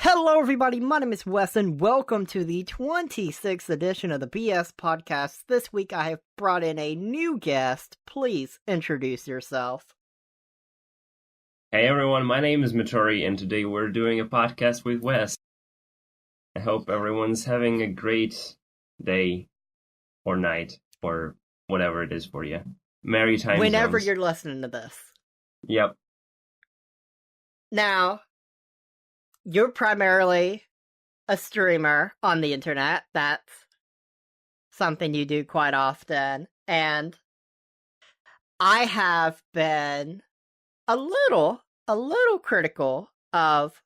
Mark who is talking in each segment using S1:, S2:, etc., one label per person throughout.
S1: Hello, everybody. My name is Wes, and welcome to the 26th edition of the BS Podcast. This week, I have brought in a new guest. Please introduce yourself.
S2: Hey everyone, my name is Mitori, and today we're doing a podcast with Wes. I hope everyone's having a great day, or night, or whatever it is for you. Merry time
S1: Whenever
S2: zones.
S1: you're listening to this.
S2: Yep.
S1: Now, you're primarily a streamer on the internet. That's something you do quite often. And I have been a little critical of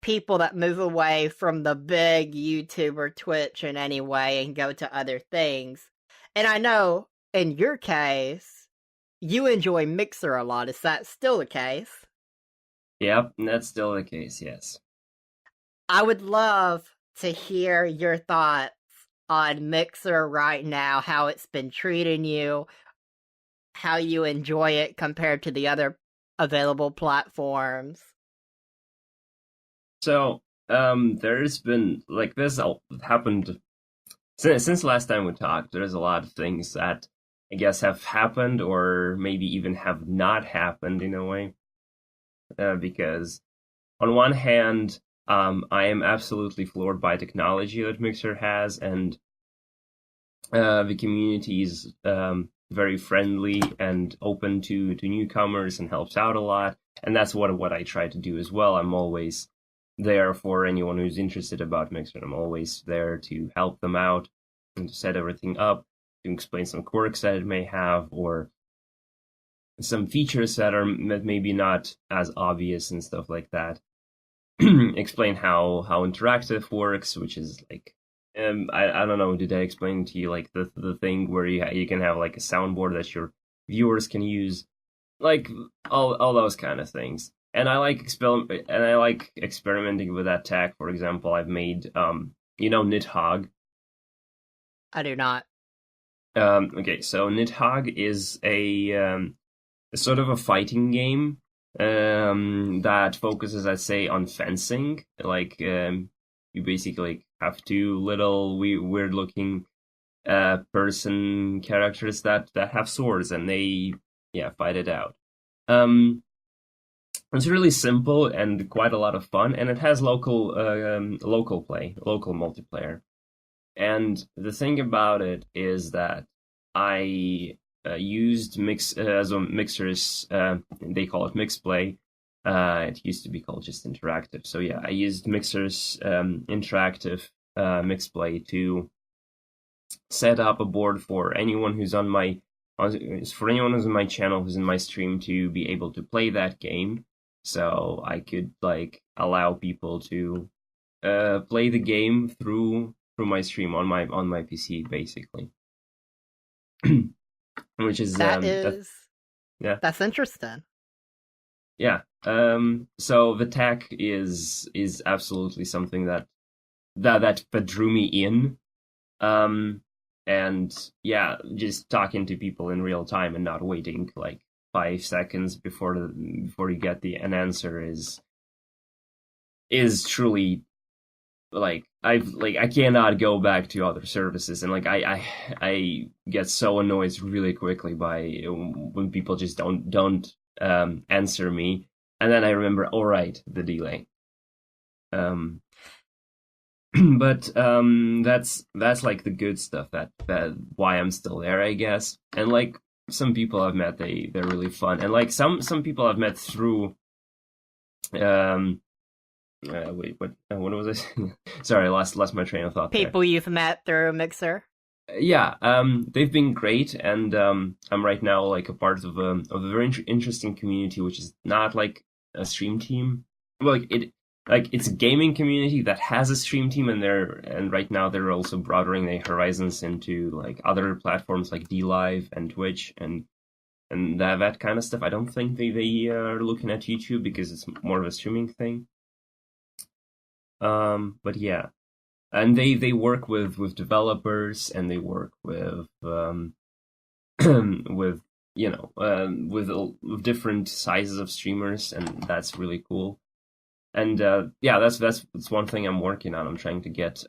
S1: people that move away from the big YouTuber, Twitch in any way and go to other things. And I know, in your case, you enjoy Mixer a lot. Is that still the case?
S2: Yep, that's still the case, yes.
S1: I would love to hear your thoughts on Mixer right now, how it's been treating you, how you enjoy it compared to the other available platforms.
S2: So, there's been, this happened, since last time we talked, there's a lot of things that I guess have happened, or maybe even have not happened in a way. Because on one hand, I am absolutely floored by technology that Mixer has, and the community is very friendly and open to newcomers and helps out a lot. And that's what I try to do as well. I'm always there for anyone who's interested about Mixer. I'm always there to help them out and to set everything up, to explain some quirks that it may have, or some features that are maybe not as obvious and stuff like that. Explain how interactive works, which is like, I don't know, did I explain to you like the thing where you can have like a soundboard that your viewers can use, like all those kind of things. And I like experimenting with that tech. For example, I've made Nidhogg.
S1: I do not.
S2: Okay, so Nidhogg is a sort of a fighting game that focuses, I'd say, on fencing. Like, you basically have two little weird-looking person characters that have swords, and they fight it out. It's really simple and quite a lot of fun, and it has local multiplayer. And the thing about it is that I used Mixer's, they call it Mixplay. It used to be called just Interactive. So yeah, I used Mixer's interactive Mixplay to set up a board for anyone who's on my channel, who's in my stream, to be able to play that game. So I could like allow people to play the game through my stream on my PC, basically. Which is
S1: that's interesting.
S2: Yeah. So the tech is absolutely something that drew me in. And yeah, just talking to people in real time and not waiting like 5 seconds before you get an answer is truly, like, I cannot go back to other services, and like I get so annoyed really quickly by when people just don't answer me, and then I remember, all right, the delay. But that's like the good stuff, that why I'm still there, I guess. And like some people I've met, they're really fun, and like some people I've met through wait, what was I saying? Sorry, I lost my train of thought.
S1: People you've met through Mixer?
S2: Yeah, they've been great, and I'm right now like a part of a very interesting community, which is not like a stream team. Well, it's a gaming community that has a stream team, and right now they're also broadening their horizons into like other platforms like DLive and Twitch and that kind of stuff. I don't think they are looking at YouTube because it's more of a streaming thing. But yeah, and they work with developers, and they work with with different sizes of streamers, and that's really cool. And yeah, that's one thing I'm working on. I'm trying to get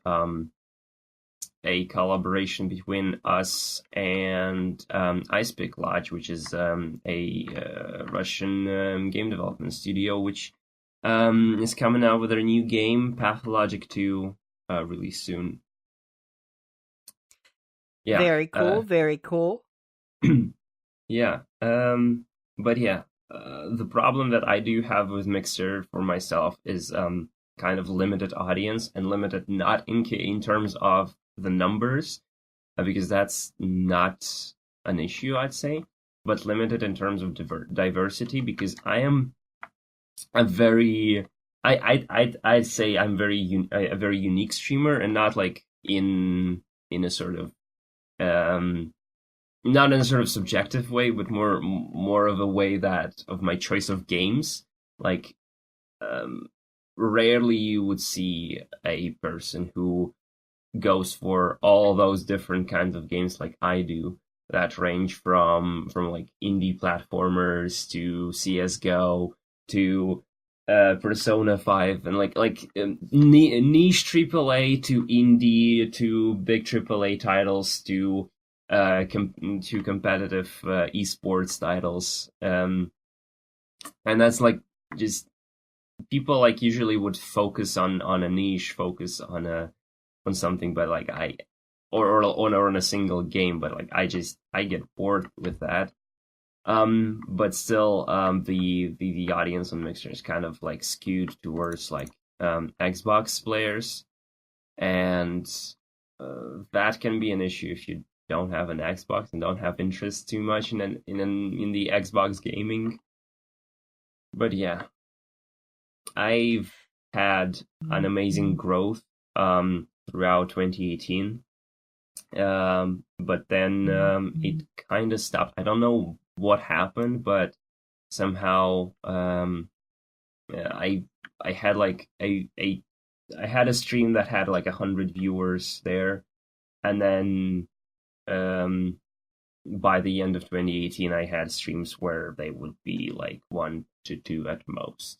S2: a collaboration between us and Icepick Lodge, which is a Russian game development studio, which is coming out with their new game, Pathologic 2, release soon. Yeah.
S1: Very cool, very cool.
S2: Yeah. But yeah, the problem that I do have with Mixer for myself is kind of limited audience and limited not in terms of the numbers, because that's not an issue, I'd say, but limited in terms of diversity, because I am a very I'd say I'm a very unique streamer, and not like in a sort of um not in a sort of subjective way, but more of a way that of my choice of games. Like, um, rarely you would see a person who goes for all those different kinds of games like I do, that range from like indie platformers to CS:GO to Persona 5, and niche AAA to indie to big AAA titles to to competitive esports titles, and that's like just people like usually would focus on a niche, focus on something, but like I or on a single game, but like I get bored with that. But still, the audience on Mixer is kind of like skewed towards like Xbox players, and that can be an issue if you don't have an Xbox and don't have interest too much in the Xbox gaming. But yeah, I've had an amazing growth throughout 2018. But then it kind of stopped. I don't know what happened, but somehow yeah, I had like a I had a stream that had like 100 viewers there, and then by the end of 2018, I had streams where they would be like 1 to 2 at most,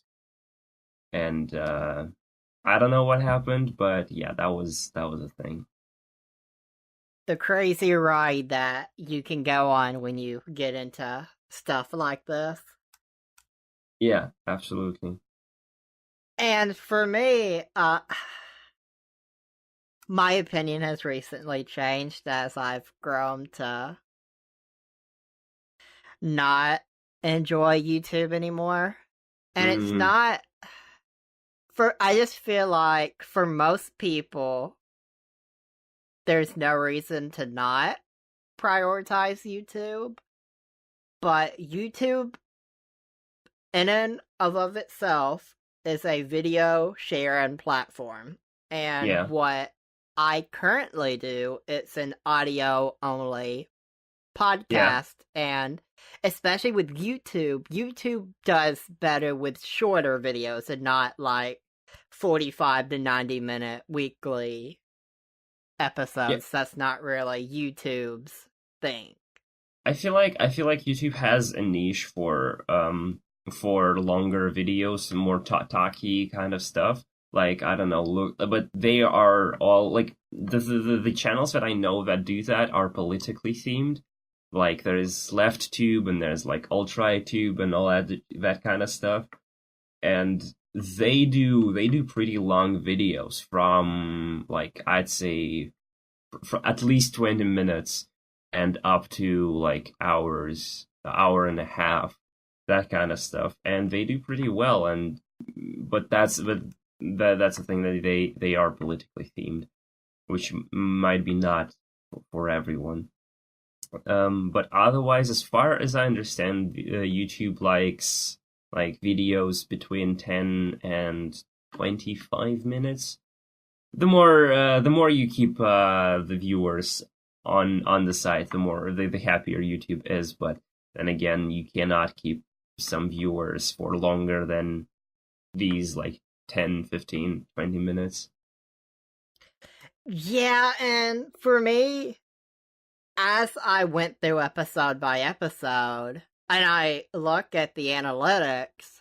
S2: and I don't know what happened, but yeah, that was a thing.
S1: The crazy ride that you can go on when you get into stuff like this.
S2: Yeah, absolutely.
S1: And for me, my opinion has recently changed as I've grown to not enjoy YouTube anymore. And it's
S2: Mm,
S1: not I just feel like for most people, there's no reason to not prioritize YouTube. But YouTube, in and of itself, is a video sharing platform. And
S2: yeah,
S1: what I currently do, it's an audio only
S2: yeah,
S1: podcast. And especially with YouTube does better with shorter videos and not like 45 to 90-minute weekly
S2: yeah.
S1: episodes. That's not really YouTube's thing.
S2: I feel like YouTube has a niche for longer videos, more talky kind of stuff. Like, I don't know, look, but they are all like the channels that I know that do that are politically themed. Like, there's Left Tube and there's like Ultra Tube and all that kind of stuff, and they do pretty long videos, from like I'd say for at least 20 minutes and up to like hours, hour and a half, that kind of stuff, and they do pretty well. And that's the thing, that they are politically themed, which might be not for everyone. But otherwise, as far as I understand, YouTube likes like videos between 10 and 25 minutes. The more you keep the viewers on the site, the happier YouTube is. But then again, you cannot keep some viewers for longer than these like 10, 15, 20 minutes.
S1: Yeah, and for me, as I went through episode by episode, and I look at the analytics,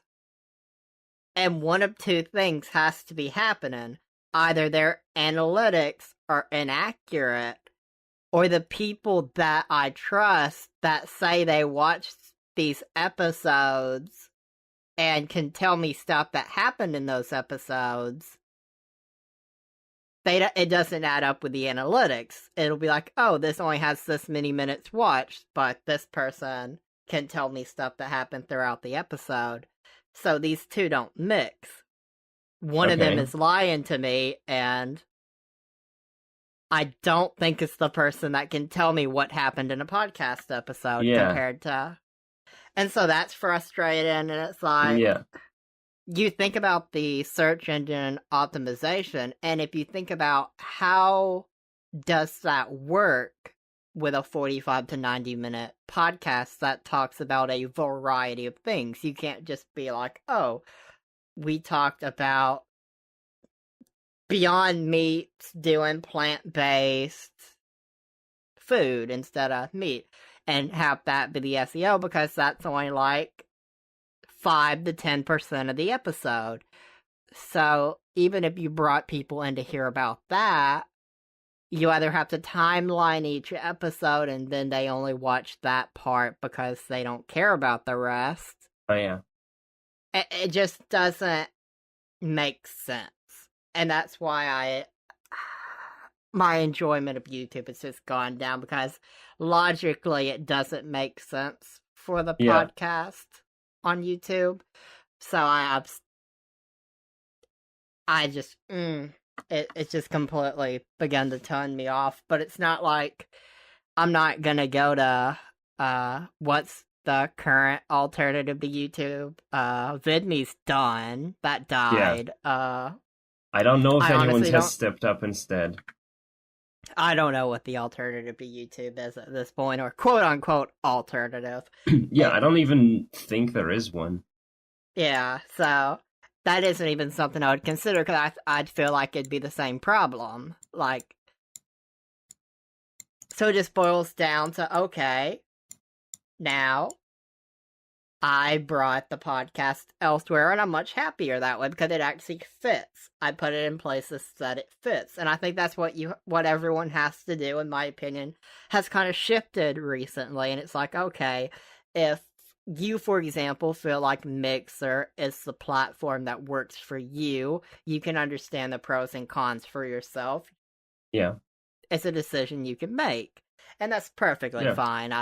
S1: And one of two things has to be happening. Either their analytics are inaccurate, or the people that I trust that say they watched these episodes and can tell me stuff that happened in those episodes, it doesn't add up with the analytics. It'll be like, oh, this only has this many minutes watched, but this person can tell me stuff that happened throughout the episode. So these two don't mix. One of them
S2: Okay.
S1: is lying to me, and I don't think it's the person that can tell me what happened in a podcast episode
S2: Yeah.
S1: compared to. And so that's frustrating, and it's like,
S2: Yeah.
S1: you think about the search engine optimization, and if you think about how does that work with a 45 to 90 minute podcast that talks about a variety of things, you can't just be like, oh, we talked about Beyond Meat's doing plant-based food instead of meat, and have that be the SEO, because that's only like 5 to 10% of the episode. So even if you brought people in to hear about that, you either have to timeline each episode and then they only watch that part because they don't care about the rest.
S2: Oh yeah.
S1: It just doesn't make sense. And that's why my enjoyment of YouTube has just gone down, because logically it doesn't make sense for the
S2: Yeah.
S1: podcast on YouTube. So I just it just completely begun to turn me off. But it's not like I'm not gonna go to what's the current alternative to YouTube? VidMe's done. That
S2: Yeah.
S1: died.
S2: I don't know if
S1: I
S2: anyone
S1: honestly
S2: has
S1: don't.
S2: stepped up instead.
S1: I don't know what the alternative to YouTube is at this point, or quote unquote alternative.
S2: Yeah, I don't even think there is one.
S1: Yeah, so that isn't even something I would consider, because I'd feel like it'd be the same problem. Like, so it just boils down to, okay, now I brought the podcast elsewhere, and I'm much happier that way because it actually fits. I put it in places that it fits, and I think that's what everyone has to do, in my opinion, has kind of shifted recently. And it's like, okay, if you, for example, feel like Mixer is the platform that works for you, you can understand the pros and cons for yourself.
S2: Yeah.
S1: It's a decision you can make, and that's perfectly
S2: Yeah.
S1: fine.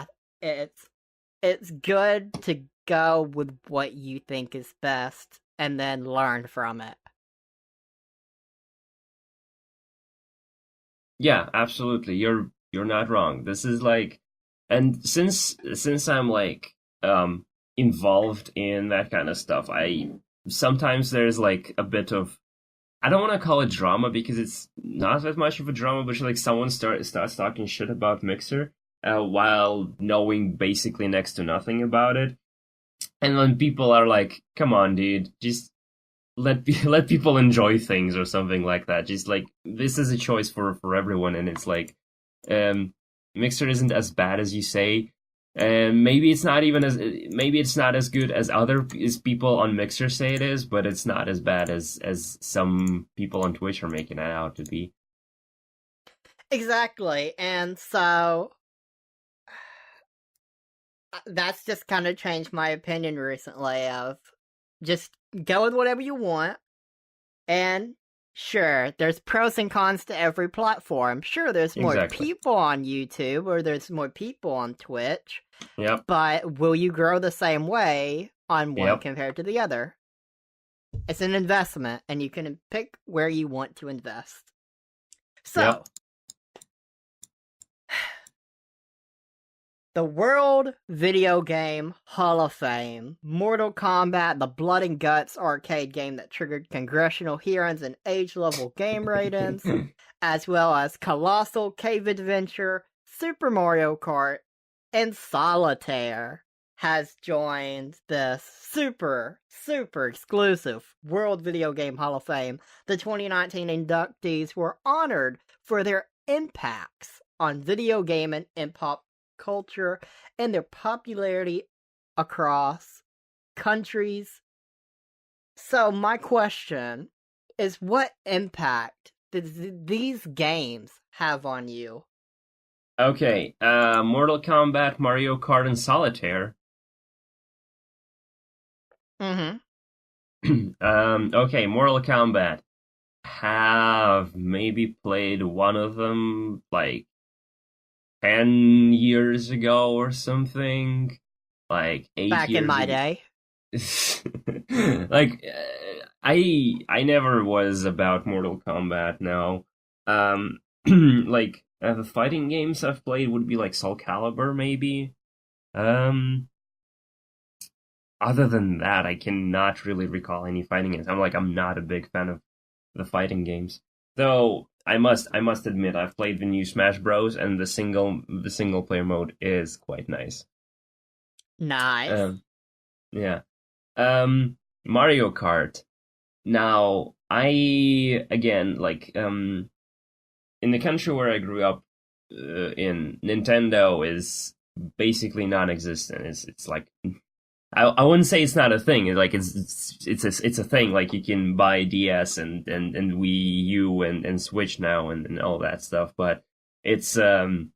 S1: It's good to go with what you think is best and then learn from it.
S2: Yeah, absolutely. You're not wrong. This is like, and since I'm like involved in that kind of stuff, I sometimes there's like a bit of, I don't want to call it drama because it's not as much of a drama, but like someone starts talking shit about Mixer while knowing basically next to nothing about it. And then people are like, "Come on, dude, just let people enjoy things or something like that." Just like, this is a choice for everyone, and it's like, Mixer isn't as bad as you say. Maybe it's not even maybe it's not as good as as people on Mixer say it is, but it's not as bad as some people on Twitch are making it out to be.
S1: Exactly. And so that's just kind of changed my opinion recently of just go with whatever you want. And sure, there's pros and cons to every platform. Sure, there's more
S2: Exactly.
S1: people on YouTube or there's more people on Twitch.
S2: Yep.
S1: But will you grow the same way on one
S2: Yep.
S1: compared to the other? It's an investment, and you can pick where you want to invest. So,
S2: Yep.
S1: the World Video Game Hall of Fame, Mortal Kombat, the Blood and Guts arcade game that triggered congressional hearings and age-level game ratings, as well as Colossal Cave Adventure, Super Mario Kart, and Solitaire, has joined this super exclusive World Video Game Hall of Fame. The 2019 inductees were honored for their impacts on video gaming and pop culture and their popularity across countries So my question is, what impact did these games have on you?
S2: Okay, Mortal Kombat, Mario Kart, and Solitaire.
S1: Mm-hmm.
S2: Okay, Mortal Kombat. Have maybe played one of them like 10 years ago or something. Like eight
S1: Back in
S2: years
S1: my
S2: ago.
S1: day.
S2: Like I never was about Mortal Kombat. No, like the fighting games I've played would be like Soul Calibur maybe. Um, Other than that, I cannot really recall any fighting games. I'm not a big fan of the fighting games. Though I must admit I've played the new Smash Bros. And the single player mode is quite nice.
S1: Nice.
S2: Um, yeah. Mario Kart. Now, I again in the country where I grew up in, Nintendo is basically non-existent. It's like I wouldn't say it's not a thing. It's a thing. Like you can buy DS and Wii U and Switch now and all that stuff, but it's um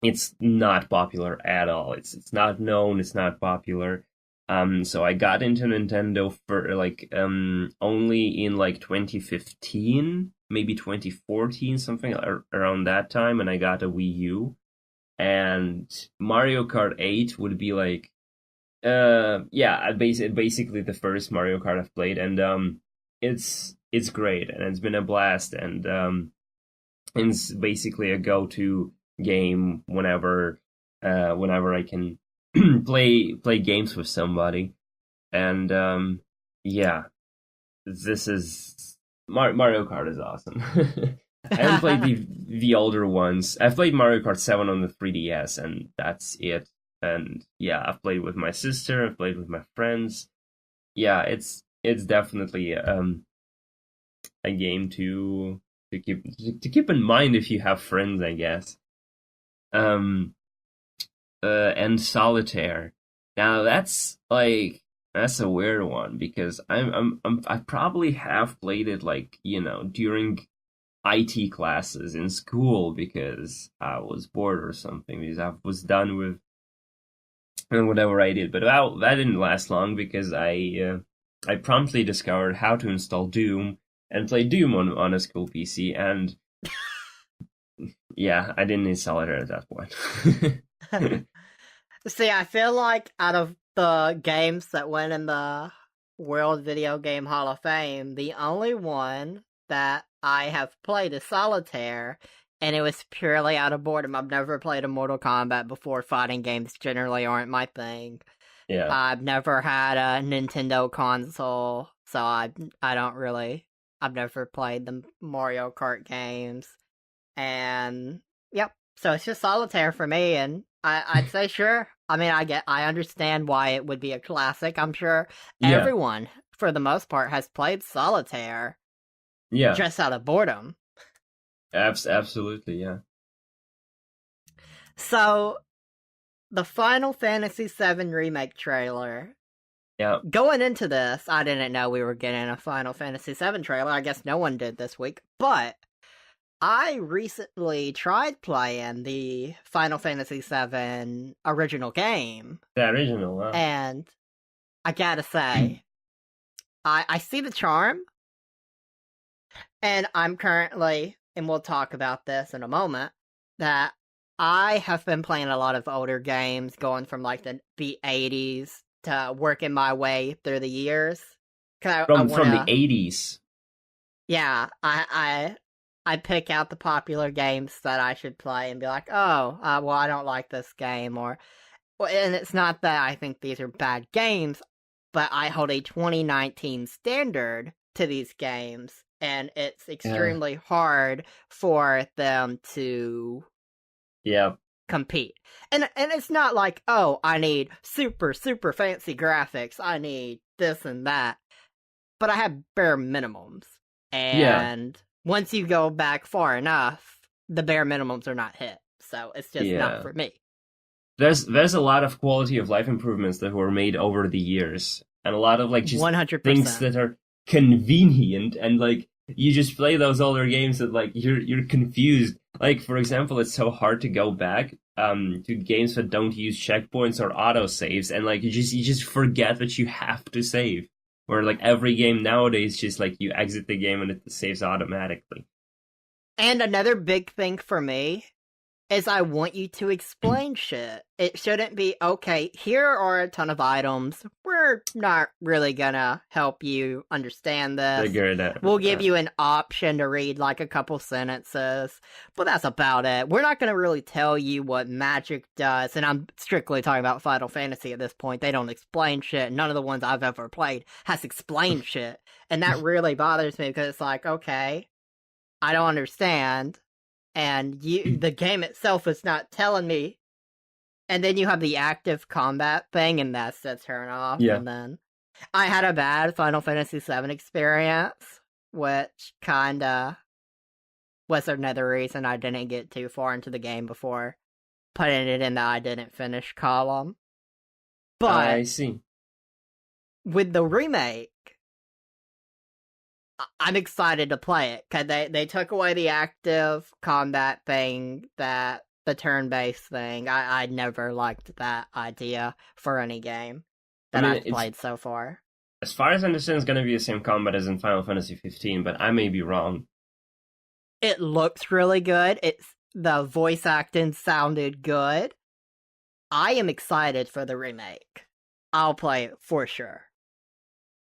S2: it's not popular at all. It's not known. It's not popular. So I got into Nintendo for only in like 2015, maybe 2014, something around that time, and I got a Wii U. And Mario Kart 8 would be like yeah, basically the first Mario Kart I've played, and it's great, and it's been a blast, and it's basically a go-to game whenever I can play games with somebody, and yeah, this is Mario Kart is awesome. I haven't played the older ones. I've played Mario Kart 7 on the 3DS, and that's it. And yeah, I've played with my sister. I've played with my friends. Yeah, it's definitely a game to keep in mind if you have friends, I guess. Um, and Solitaire. Now that's a weird one because I probably have played it like during IT classes in school because I was bored or something because I was done with whatever I did. But that didn't last long because I promptly discovered how to install Doom and play Doom on a school PC, and yeah, I didn't install it at that point.
S1: See, I feel like out of the games that went in the World Video Game Hall of Fame, the only one that I have played is Solitaire, and it was purely out of boredom. I've never played a Mortal Kombat before. Fighting games generally aren't my thing.
S2: Yeah,
S1: I've never had a Nintendo console, so I don't really. I've never played the Mario Kart games, and yep. So it's just Solitaire for me, and I'd say sure. I mean, I understand why it would be a classic. I'm sure
S2: yeah,
S1: everyone, for the most part, has played Solitaire
S2: yeah.
S1: just out of boredom.
S2: Absolutely, yeah,
S1: So the Final Fantasy VII remake trailer.
S2: yeah.
S1: Going into this, I didn't know we were getting a Final Fantasy VII trailer. I guess no one did this week, but I recently tried playing the Final Fantasy VII original game,
S2: The original, huh?
S1: and I gotta say, I see the charm, and I'm currently, and we'll talk about this in a moment, that I have been playing a lot of older games, going from like the 80s to working my way through the years. Cause I
S2: From the
S1: wanna,
S2: 80s.
S1: yeah, I pick out the popular games that I should play and be like, oh, well, I don't like this game, or, well, and it's not that I think these are bad games, but I hold a 2019 standard to these games, and it's
S2: Yeah,
S1: extremely hard for them to
S2: yeah,
S1: compete. And it's not like, oh, I need super fancy graphics. I need this and that. But I have bare minimums.
S2: yeah,
S1: And once you go back far enough, the bare minimums are not hit. So it's just not
S2: yeah.
S1: for me.
S2: There's a lot of quality of life improvements that were made over the years, and a lot of like just things
S1: 100%.
S2: that are convenient, and like you just play those older games that like you're confused. Like for example, it's so hard to go back to games that don't use checkpoints or auto saves, and like you just forget that you have to save. Or like every game nowadays, just like you exit the game and it saves automatically.
S1: And another big thing for me is I want you to explain shit. It shouldn't be, okay, here are a ton of items. We're not really gonna help you understand this.
S2: Figure it out.
S1: We'll give you an option to read like a couple sentences, but that's about it. We're not gonna really tell you what magic does, and I'm strictly talking about Final Fantasy at this point. They don't explain shit. None of the ones I've ever played has explained shit. And that really bothers me because it's like, okay, I don't understand, and the game itself is not telling me. And then you have the active combat thing, and that's a turn off.
S2: Yeah.
S1: And then I had a bad Final Fantasy VII experience, which kinda was another reason I didn't get too far into the game before putting it in the I didn't finish column. But
S2: I see.
S1: with the remake, I'm excited to play it because they took away the active combat thing, that the turn-based thing. I never liked that idea for any game that I've played so far.
S2: As far as I understand, it's going to be the same combat as in Final Fantasy 15, but I may be wrong.
S1: It looks really good. The voice acting sounded good. I am excited for the remake. I'll play it for sure.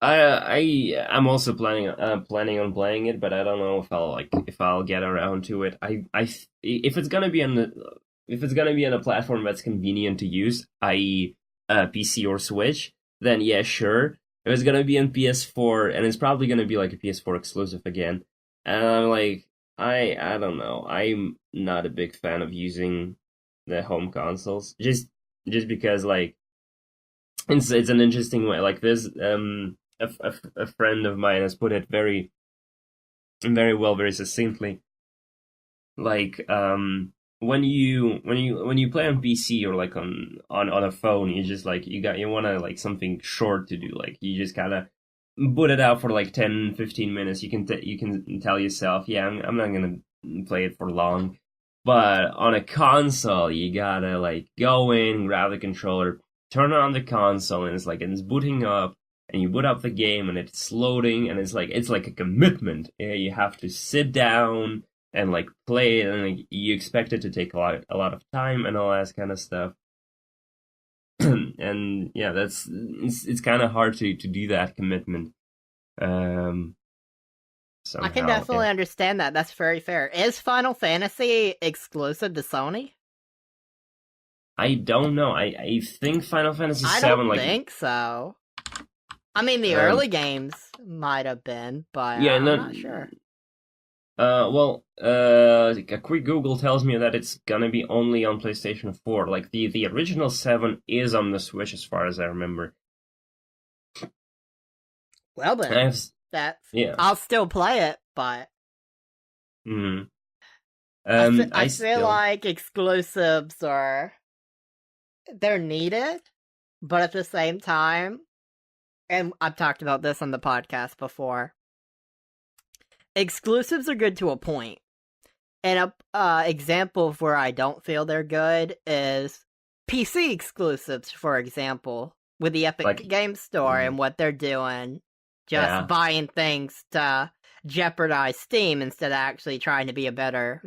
S2: I'm also planning on playing it, but I don't know if I'll get around to it. If it's gonna be on a platform that's convenient to use, i.e., PC or Switch, then yeah, sure. If it's gonna be on PS4, and it's probably gonna be like a PS4 exclusive again, and I'm like, I don't know. I'm not a big fan of using the home consoles, just because like it's an interesting way. Like this a friend of mine has put it very well, very succinctly. Like when you play on PC or like on a phone, you just like you want to like something short to do. Like you just kind of put it out for like 10-15 minutes. You can tell yourself, yeah, I'm not gonna play it for long. But on a console, you gotta like go in, grab the controller, turn on the console, and it's booting up. And you boot up the game, and it's loading, and it's like a commitment. You have to sit down and like play it, and like, you expect it to take a lot of time and all that kind of stuff. And yeah, it's kind of hard to do that commitment. Somehow,
S1: I can definitely understand that. That's very fair. Is Final Fantasy exclusive to Sony?
S2: I don't know. I think Final Fantasy VII.
S1: I don't think so. I mean, the early games might have been, but yeah, I'm not sure.
S2: A quick Google tells me that it's gonna be only on PlayStation 4. Like the original 7 is on the Switch, as far as I remember.
S1: Well then, I'll still play it, but I feel like exclusives they're needed, but at the same time, and I've talked about this on the podcast before, exclusives are good to a point. And a example of where I don't feel they're good is PC exclusives, for example, with the Epic Games Store and what they're doing, just buying things to jeopardize Steam instead of actually trying to be a better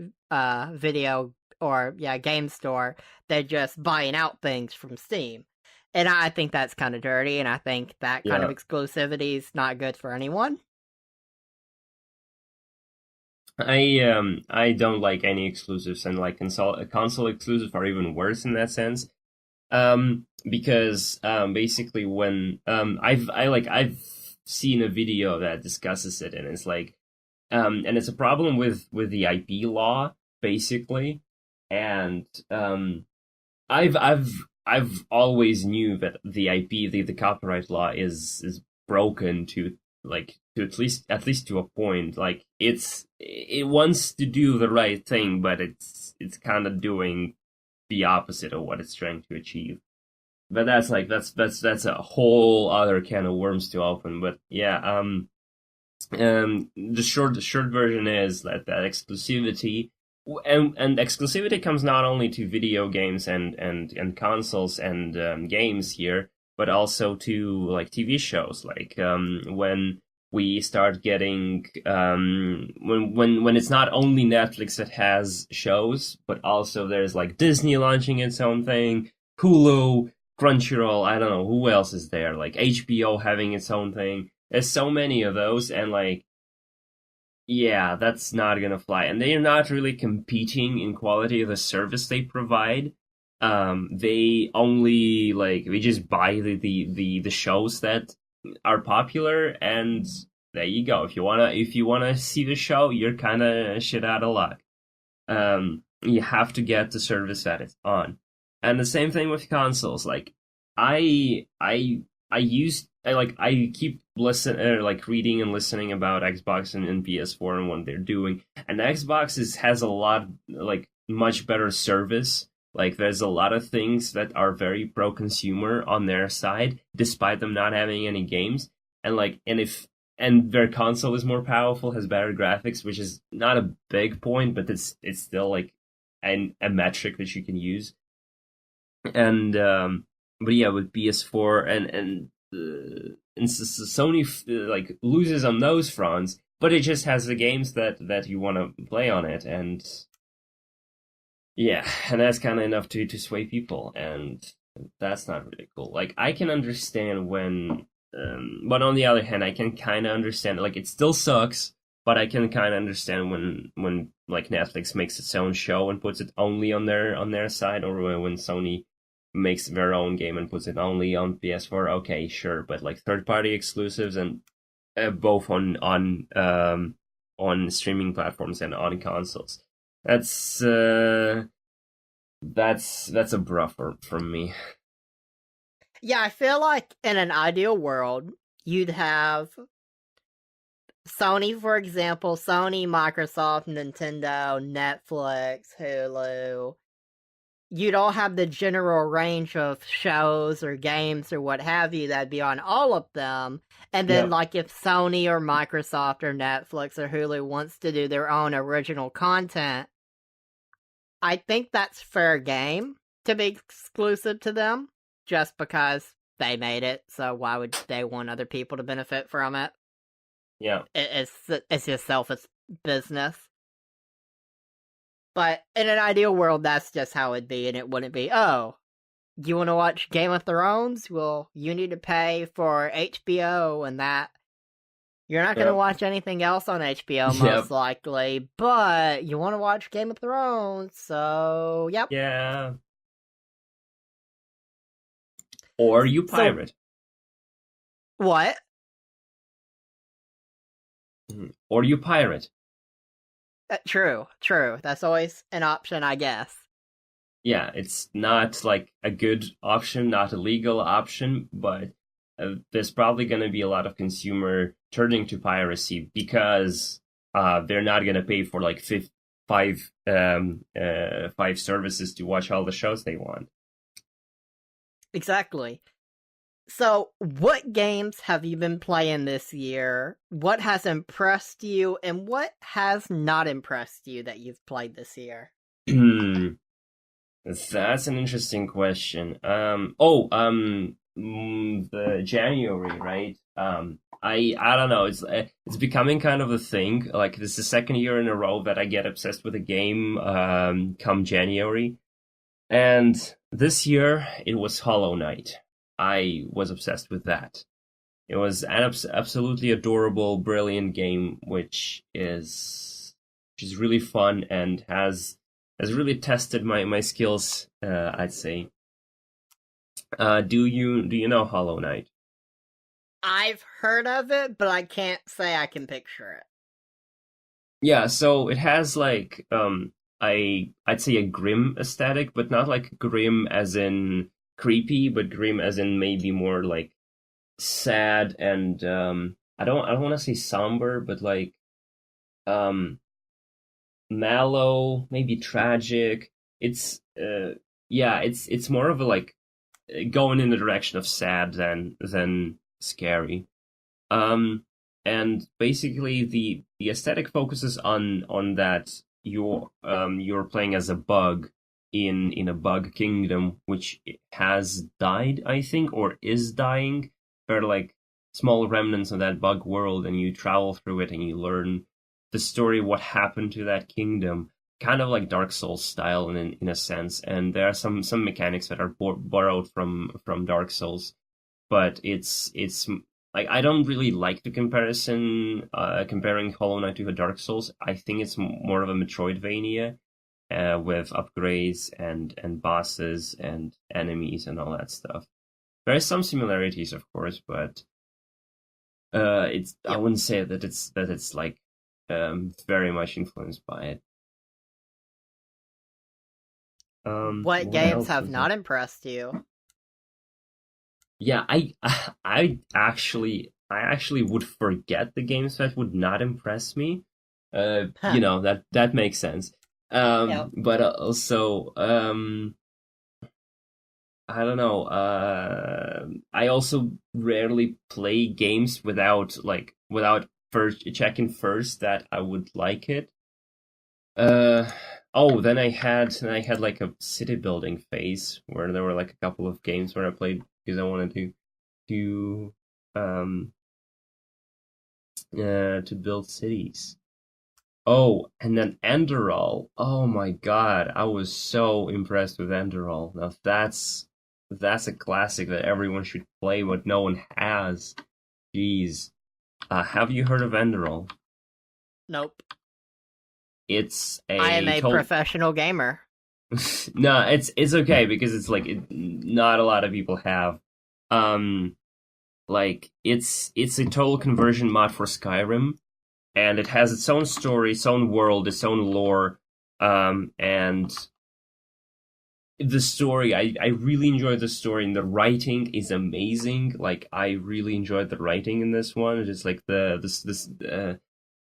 S1: video or game store. They're just buying out things from Steam. And I think that's kind of dirty, and I think that kind of exclusivity is not good for anyone.
S2: I don't like any exclusives, and like console exclusives are even worse in that sense. Because basically when I've seen a video that discusses it, and it's like and it's a problem with the IP law basically, and I've always knew that the IP, the copyright law is broken to at least to a point. Like it wants to do the right thing, but it's kind of doing the opposite of what it's trying to achieve. but that's like that's a whole other can of worms to open. But yeah, the short version is that exclusivity, and exclusivity comes not only to video games and consoles and games here, but also to like TV shows. Like when we start getting when it's not only Netflix that has shows, but also there's like Disney launching its own thing, Hulu, Crunchyroll. I don't know who else is there. Like HBO having its own thing. There's so many of those, and like, yeah, that's not gonna fly. And they are not really competing in quality of the service they provide. They only like they just buy the shows that are popular, and there you go. If you wanna see the show, you're kind of shit out of luck. You have to get the service that it's on, and the same thing with consoles. Like, I keep like reading and listening about Xbox and PS4 and what they're doing, and has a lot like much better service. Like, there's a lot of things that are very pro consumer on their side, despite them not having any games. And like, and their console is more powerful, has better graphics, which is not a big point, but it's still like a metric that you can use. And but yeah, with PS4 and Sony like loses on those fronts, but it just has the games that you want to play on it, and yeah, and that's kind of enough to sway people, and that's not really cool. Like, I can understand when, but on the other hand, I can kind of understand, like, it still sucks, but I can kind of understand when like Netflix makes its own show and puts it only on their side, or when Sony makes their own game and puts it only on PS4. Okay, sure, but like third party exclusives, and both on streaming platforms and on consoles. That's a bruffer from me.
S1: Yeah, I feel like in an ideal world, you'd have Sony, for example, Sony, Microsoft, Nintendo, Netflix, Hulu. You'd all have the general range of shows or games or what have you that'd be on all of them. And then,
S2: Yep.
S1: like, if Sony or Microsoft or Netflix or Hulu wants to do their own original content, I think that's fair game to be exclusive to them just because they made it. So why would they want other people to benefit from it?
S2: Yeah.
S1: It's just selfish business. But in an ideal world, that's just how it'd be, and it wouldn't be, oh, you want to watch Game of Thrones? Well, you need to pay for HBO, and that you're not going to
S2: Yep.
S1: watch anything else on HBO,
S2: Yep.
S1: most likely, but you want to watch Game of Thrones, so yep.
S2: Yeah. Or you
S1: So,
S2: pirate.
S1: what?
S2: Or you pirate.
S1: True. That's always an option, I guess.
S2: Yeah, it's not like a good option, not a legal option, but there's probably going to be a lot of consumer turning to piracy because they're not going to pay for like five services to watch all the shows they want.
S1: Exactly. So, what games have you been playing this year? What has impressed you, and what has not impressed you that you've played this year?
S2: That's an interesting question. The January, right? I don't know. It's becoming kind of a thing. Like, this is the second year in a row that I get obsessed with a game. Come January, and this year it was Hollow Knight. I was obsessed with that. It was an absolutely adorable, brilliant game, which is really fun and has really tested my skills. I'd say. Do you know Hollow Knight?
S1: I've heard of it, but I can't say I can picture it.
S2: Yeah, so it has like I'd say a grim aesthetic, but not like grim as in creepy, but grim as in maybe more like sad and I don't want to say somber, but like um mellow, maybe tragic. It's yeah, it's more of a like going in the direction of sad than scary. And basically the aesthetic focuses on that you're playing as a bug in a bug kingdom which has died, I think, or is dying. There are like small remnants of that bug world, and you travel through it and you learn the story, what happened to that kingdom, kind of like Dark Souls style in a sense. And there are some mechanics that are borrowed from Dark Souls, but it's like I don't really like the comparison comparing Hollow Knight to a Dark Souls. I think it's more of a Metroidvania with upgrades and bosses and enemies and all that stuff. There are some similarities, of course, but it's I
S1: Yep.
S2: wouldn't say that it's like very much influenced by it.
S1: What
S2: What
S1: games
S2: else
S1: have
S2: was there?
S1: not impressed you?
S2: Yeah, I actually would forget the games that would not impress me.
S1: Huh.
S2: That makes sense.
S1: Yep.
S2: But also, I don't know. I also rarely play games without first checking first that I would like it. Uh, oh, then I had like a city building phase where there were like a couple of games where I played because I wanted to um to build cities. Oh, and then Enderal. Oh my God, I was so impressed with Enderal. Now that's a classic that everyone should play, but no one has. Jeez. Have you heard of Enderal?
S1: Nope.
S2: It's
S1: I am
S2: a
S1: a
S2: total.
S1: professional gamer.
S2: No, it's okay because it's like not a lot of people have. Um, like it's a total conversion mod for Skyrim, and it has its own story, its own world, its own lore. And the story, I really enjoyed the story, and the writing is amazing. Like I really enjoyed the writing in this one. It's just like the this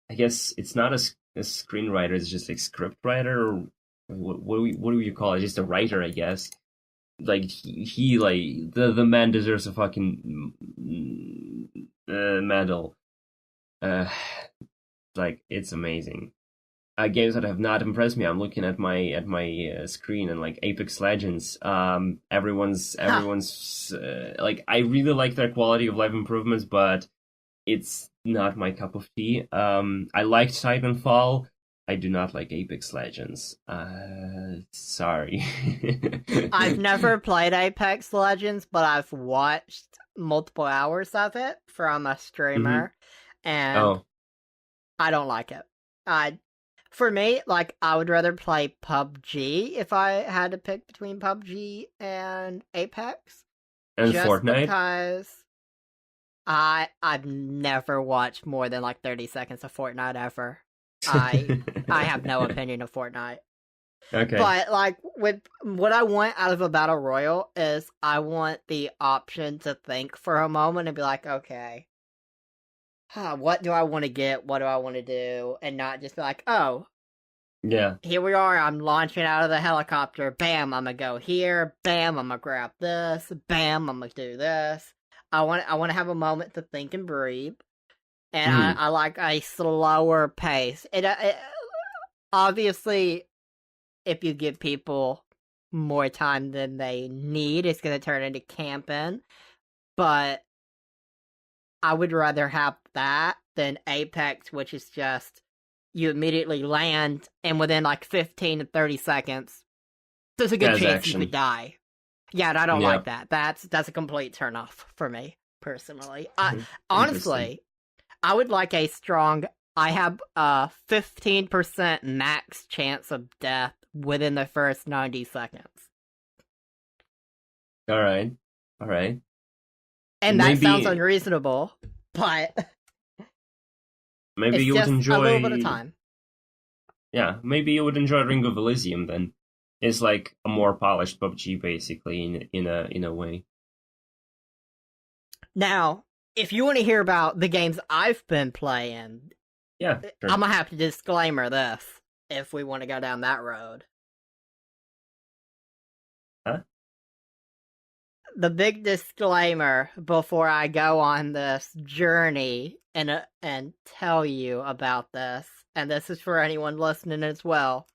S2: I guess it's not a screenwriter. It's just like script writer, or what do you call it? Just a writer, I guess. Like he like the man deserves a fucking medal. Uh, like it's amazing. Games that have not impressed me. I'm looking at my screen, and like Apex Legends.
S1: Huh.
S2: Everyone's like I really like their quality of life improvements, but it's not my cup of tea. I liked Titanfall. I do not like Apex Legends. Sorry.
S1: I've never played Apex Legends, but I've watched multiple hours of it from a
S2: Hmm.
S1: streamer, and
S2: Oh,
S1: I don't like it. I, for me, like I would rather play PUBG if I had to pick between PUBG and Apex,
S2: and
S1: just
S2: Fortnite.
S1: because I've never watched more than like 30 seconds of Fortnite ever. I have no opinion of Fortnite.
S2: Okay.
S1: But like with what I want out of a battle royal is I want the option to think for a moment and be like, okay, what do I want to get? What do I want to do? And not just be like, oh,
S2: Yeah.
S1: here we are. I'm launching out of the helicopter. Bam, I'm gonna go here. Bam, I'm gonna grab this. Bam, I'm gonna do this. I want to have a moment to think and breathe. And I,
S2: Hmm.
S1: I like a slower pace. Obviously, if you give people more time than they need, it's going to turn into camping. But I would rather have that than Apex, which is just you immediately land, and within like 15 to 30 seconds, there's a good
S2: As
S1: chance you could
S2: action.
S1: die. Yeah, and I don't
S2: Yeah.
S1: like that. That's a complete turnoff for me personally.
S2: Interesting.
S1: Honestly, I would like a strong. I have a 15% max chance of death within the first 90 seconds.
S2: All right. All right.
S1: And that sounds
S2: Maybe
S1: unreasonable, but
S2: maybe
S1: it's
S2: you would
S1: just a little bit of
S2: enjoy.
S1: time.
S2: Yeah, maybe you would enjoy Ring of Elysium then. It's like a more polished PUBG basically in a way.
S1: Now, if you want to hear about the games I've been playing,
S2: Yeah, sure.
S1: I'm gonna have to disclaimer this if we want to go down that road.
S2: Huh?
S1: the big disclaimer before I go on this journey and tell you about this, and this is for anyone listening as well.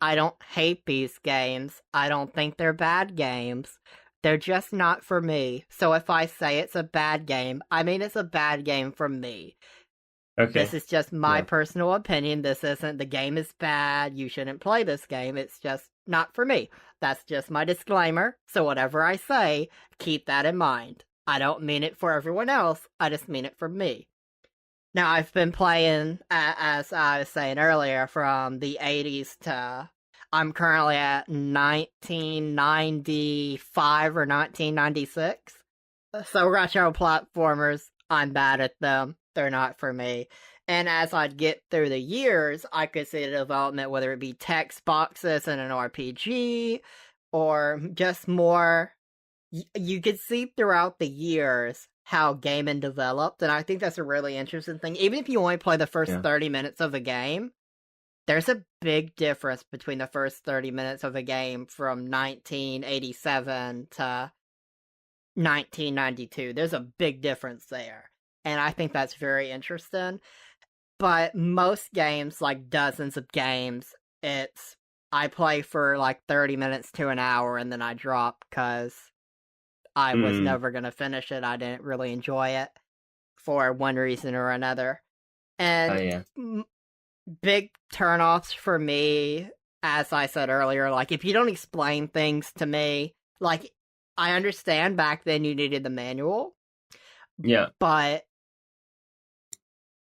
S1: I don't hate these games. I don't think they're bad games. They're just not for me. So if I say it's a bad game, I mean it's a bad game for me. This
S2: Okay.
S1: is just my
S2: Yeah.
S1: personal opinion. This isn't the game is bad. You shouldn't play this game. It's just not for me. That's just my disclaimer. So whatever I say, keep that in mind. I don't mean it for everyone else. I just mean it for me. Now, I've been playing, as I was saying earlier, from the 80s to. I'm currently at 1995 or 1996. So, retro platformers, I'm bad at them. They're not for me. And as I'd get through the years, I could see the development, whether it be text boxes in an RPG or just more. You could see throughout the years how gaming developed, and I think that's a really interesting thing. Even if you only play the first
S2: Yeah.
S1: 30 minutes of a game, there's a big difference between the first 30 minutes of a game from 1987 to 1992. There's a big difference there, and I think that's very interesting. But most games, like dozens of games, it's I play for like 30 minutes to an hour and then I drop because I was
S2: Mm.
S1: never going to finish it. I didn't really enjoy it for one reason or another.
S2: Oh
S1: And
S2: yeah.
S1: big turnoffs for me, as I said earlier, like if you don't explain things to me, like I understand back then you needed the manual,
S2: Yeah.
S1: but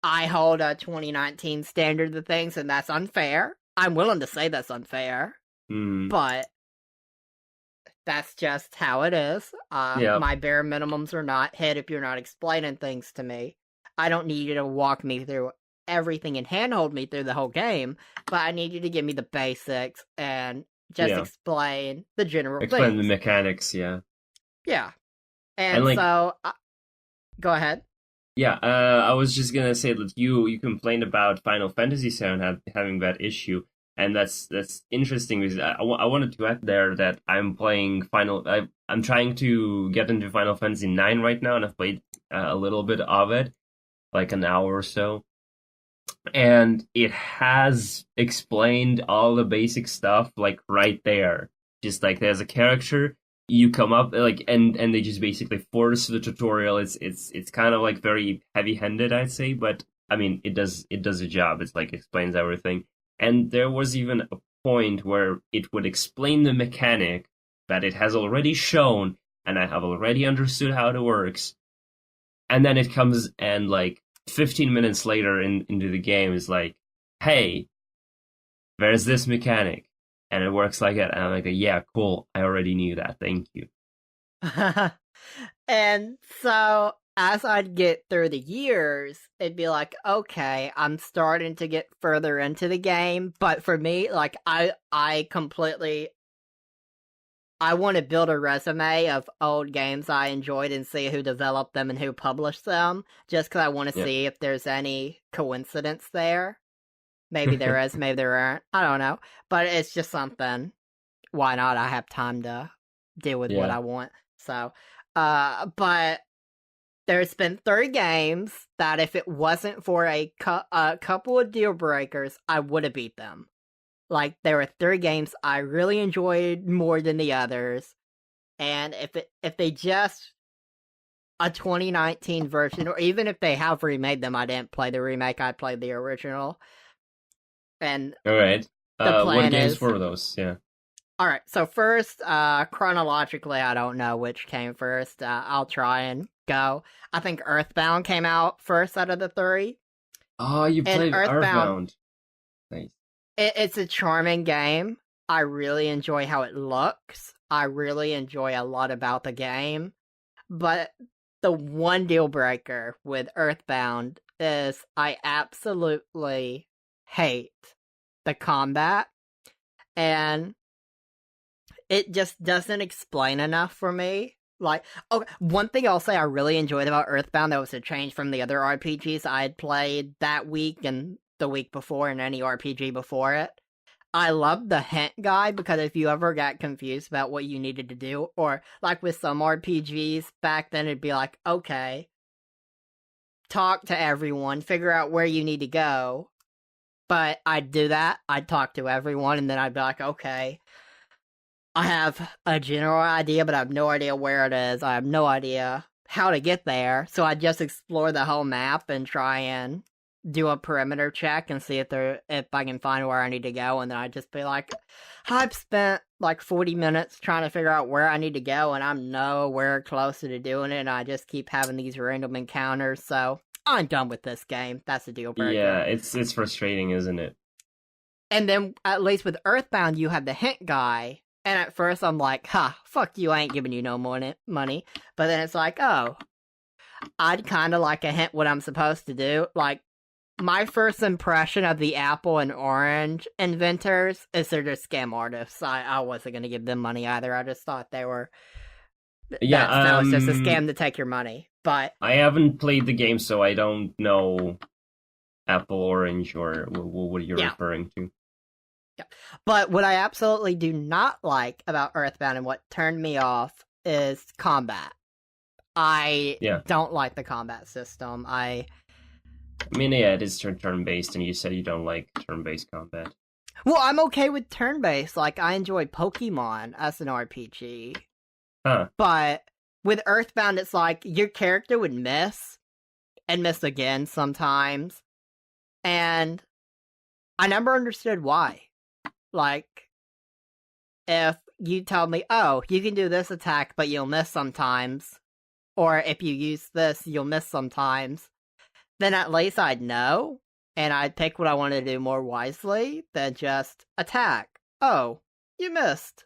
S1: I hold a 2019 standard of things, and that's unfair. I'm willing to say that's unfair,
S2: Mm.
S1: but that's just how it is.
S2: Yeah.
S1: My bare minimums are not hit if you're not explaining things to me. I don't need you to walk me through everything and handhold me through the whole game, but I need you to give me the basics and just
S2: Yeah.
S1: explain the general
S2: Explain the
S1: things.
S2: mechanics. Yeah.
S1: Yeah.
S2: And
S1: And
S2: like,
S1: so, go ahead.
S2: yeah. I was just gonna say that you complained about Final Fantasy VII having that issue, and that's interesting because I wanted to add there that I'm playing I'm trying to get into Final Fantasy IX right now, and I've played a little bit of it, like an hour or so. And it has explained all the basic stuff like right there. Just like there's a character, you come up like and they just basically force the tutorial. It's kind of like very heavy-handed, I'd say, but I mean it does a job. It's like explains everything. And there was even a point where it would explain the mechanic that it has already shown and I have already understood how it works. And then it comes and like 15 minutes later into the game is like, hey, there's this mechanic and it works like that. And I'm like, yeah, cool. I already knew that. Thank you.
S1: And so as I'd get through the years, it'd be like, okay, I'm starting to get further into the game. But for me, like I completely I want to build a resume of old games I enjoyed and see who developed them and who published them, just because I want to
S2: Yeah.
S1: see if there's any coincidence there. Maybe there is, maybe there aren't. I don't know. But it's just something. Why not? I have time to deal with what
S2: Yeah.
S1: I want. So, but there's been 3 games that if it wasn't for a couple of deal breakers, I would have beat them. Like there were 3 games I really enjoyed more than the others, and if they just a 2019 version, or even if they have remade them, I didn't play the remake. I played the original, and
S2: All right.
S1: the
S2: What
S1: plan
S2: games
S1: is
S2: were those? Yeah.
S1: all right. So first, chronologically, I don't know which came first. I'll try and go. I think Earthbound came out first out of the 3,
S2: Oh, you
S1: and
S2: played
S1: Earthbound
S2: Earthbound. Nice.
S1: It's a charming game. I really enjoy how it looks. I really enjoy a lot about the game. But the one deal breaker with Earthbound is I absolutely hate the combat. And it just doesn't explain enough for me. Like, okay, one thing I'll say I really enjoyed about Earthbound that was a change from the other RPGs I had played that week and the week before and any RPG before it. I love the hint guide because if you ever got confused about what you needed to do, or like with some RPGs back then, it'd be like, okay, talk to everyone, figure out where you need to go. But I'd do that. I'd talk to everyone, and then I'd be like, okay, I have a general idea, but I have no idea where it is. I have no idea how to get there. So I'd just explore the whole map and try and do a perimeter check and see if I can find where I need to go. And then I'd just be like, I've spent like 40 minutes trying to figure out where I need to go, and I'm nowhere closer to doing it. And I just keep having these random encounters. So I'm done with this game. That's a deal breaker.
S2: Yeah, it's frustrating, isn't it?
S1: And then, at least with Earthbound, you have the hint guy. And at first, I'm like, fuck you, I ain't giving you no money. But then it's like, oh, I'd kind of like a hint what I'm supposed to do. Like, my first impression of the Apple and Orange inventors is they're just scam artists. I wasn't going to give them money either. I just thought they were...
S2: Yeah,
S1: that was just a scam to take your money. But
S2: I haven't played the game, so I don't know Apple Orange or what you're referring to.
S1: Yeah. But what I absolutely do not like about Earthbound and what turned me off is combat. I don't like the combat system.
S2: I mean, yeah, it is turn-based, and you said you don't like turn-based combat.
S1: Well, I'm okay with turn-based. Like, I enjoy Pokemon as an RPG.
S2: Huh.
S1: But with Earthbound, it's like your character would miss and miss again sometimes. And I never understood why. Like, if you tell me, oh, you can do this attack, but you'll miss sometimes, or if you use this, you'll miss sometimes, then at least I'd know, and I'd pick what I want to do more wisely than just attack. Oh, you missed.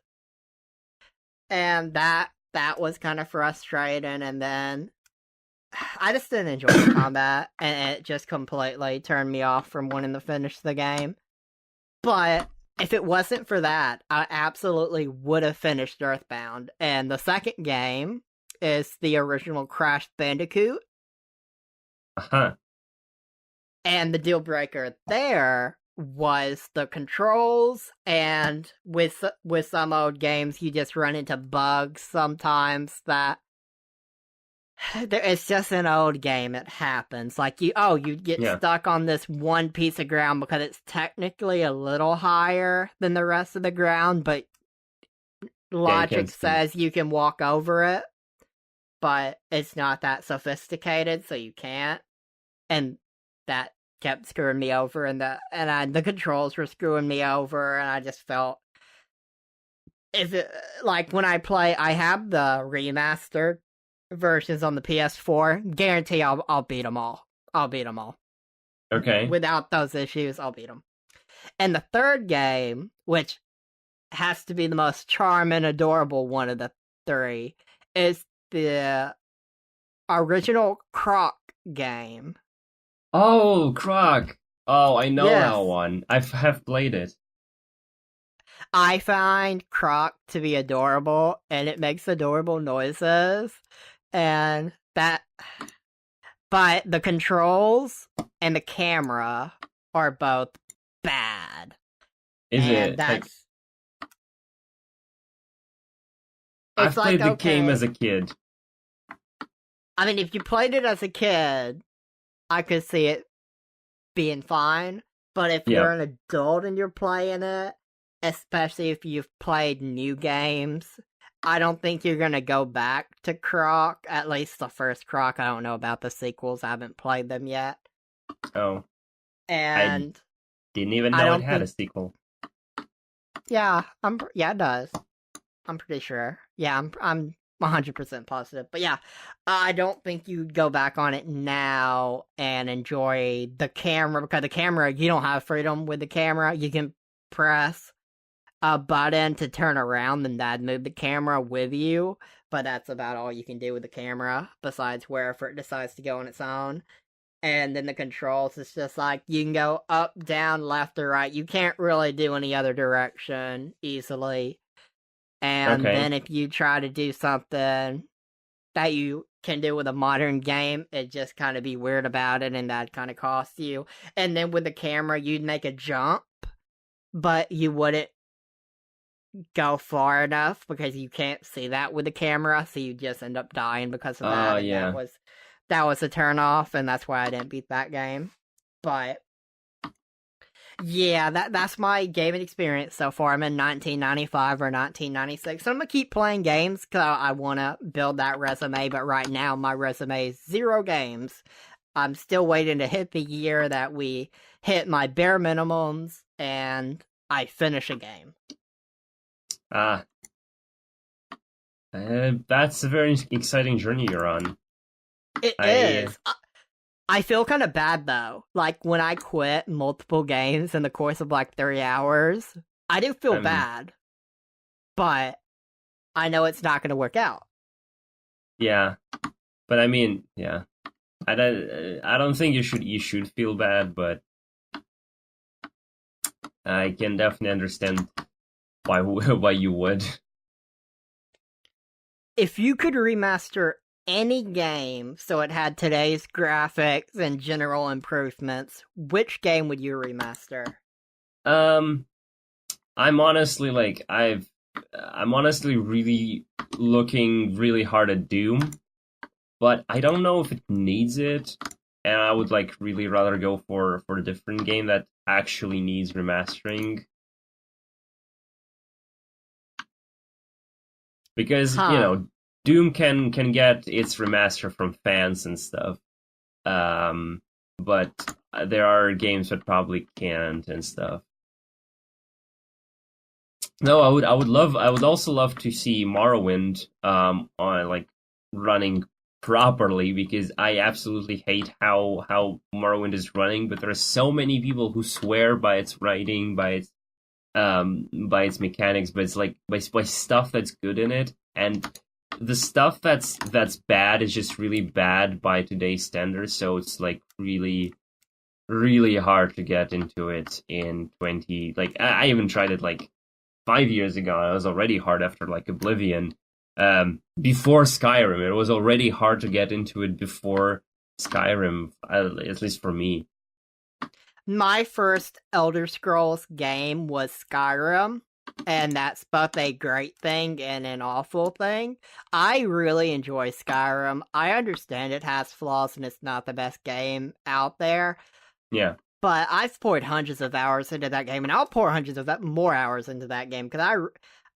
S1: And that was kind of frustrating, and then I just didn't enjoy the combat, and it just completely turned me off from wanting to finish the game. But if it wasn't for that, I absolutely would have finished Earthbound. And the second game is the original Crash Bandicoot.
S2: Uh-huh.
S1: And the deal breaker there was the controls, and with some old games, you just run into bugs sometimes that... It's just an old game, it happens. Like, you get stuck on this one piece of ground because it's technically a little higher than the rest of the ground, but logic says you can walk over it, but it's not that sophisticated, so you can't. And that kept screwing me over, and the controls were screwing me over, and I just felt... like, when I play, I have the remastered versions on the PS4, guarantee I'll beat them all. I'll beat them all.
S2: Okay.
S1: Without those issues, I'll beat them. And the third game, which has to be the most charming, adorable one of the three, is the original Croc game.
S2: Oh, Croc! Oh, I know that one. I have played it.
S1: I find Croc to be adorable, and it makes adorable noises. And that... But the controls and the camera are both bad.
S2: That's... I've played the game as a kid.
S1: I mean, if you played it as a kid, I could see it being fine. But if you're an adult and you're playing it, especially if you've played new games, I don't think you're going to go back to Croc, at least the first Croc. I don't know about the sequels. I haven't played them yet.
S2: Oh.
S1: And
S2: I didn't even know it had a sequel.
S1: Yeah, it does. I'm pretty sure. Yeah, I'm 100% positive. But yeah, I don't think you'd go back on it now and enjoy the camera, because the camera, you don't have freedom with the camera. You can press a button to turn around and that'd move the camera with you, but that's about all you can do with the camera, besides wherever it decides to go on its own. And then the controls, it's just like, you can go up, down, left, or right. You can't really do any other direction easily. And then if you try to do something that you can do with a modern game, it just kind of be weird about it, and that kind of costs you. And then with the camera, you'd make a jump, but you wouldn't go far enough because you can't see that with the camera, so you just end up dying because of that, and
S2: Yeah.
S1: that was a turn off, and that's why I didn't beat that game. But yeah, that's my gaming experience so far. I'm in 1995 or 1996, so I'm gonna keep playing games because I want to build that resume. But right now, my resume is 0 games. I'm still waiting to hit the year that we hit my bare minimums and I finish a game.
S2: Ah, that's a very exciting journey you're on.
S1: It
S2: I
S1: is. I feel kind of bad though. Like when I quit multiple games in the course of like 3 hours, I do feel
S2: I'm
S1: bad, but I know it's not going to work out.
S2: Yeah, but I mean, yeah, I don't think you should feel bad, but I can definitely understand why why you would.
S1: If you could remaster any game so it had today's graphics and general improvements, which game would you remaster?
S2: Um, I'm honestly like I'm honestly really looking really hard at Doom, but I don't know if it needs it, and I would like really rather go for a different game that actually needs remastering. Because
S1: Huh.
S2: Doom can get its remaster from fans and stuff, um, but there are games that probably can't and stuff. No, I would also love to see Morrowind on like running properly because I absolutely hate how Morrowind is running, but there are so many people who swear by its writing, by its mechanics, but it's like by stuff that's good in it, and the stuff that's bad is just really bad by today's standards. So it's like really hard to get into it in 20. Like I even tried it like 5 years ago. And it was already hard after like Oblivion. Before Skyrim, it was already hard to get into it before Skyrim, at least for me.
S1: My first Elder Scrolls game was Skyrim, and that's both a great thing and an awful thing. I really enjoy Skyrim. I understand it has flaws and it's not the best game out there,
S2: Yeah,
S1: but I've poured hundreds of hours into that game, and I'll pour hundreds of more hours into that game because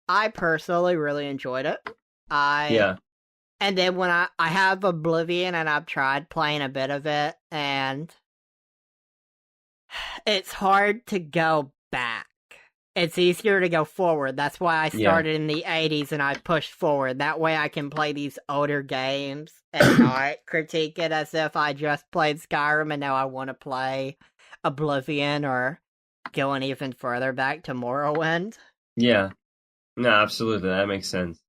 S1: I personally really enjoyed it. I
S2: yeah,
S1: and then when I have Oblivion and I've tried playing a bit of it, and it's hard to go back. It's easier to go forward. That's why I
S2: yeah.
S1: started in the 80s and I pushed forward. That way I can play these older games and not critique it as if I just played Skyrim and now I want to play Oblivion or going even further back to Morrowind.
S2: Yeah. No, absolutely, that makes sense.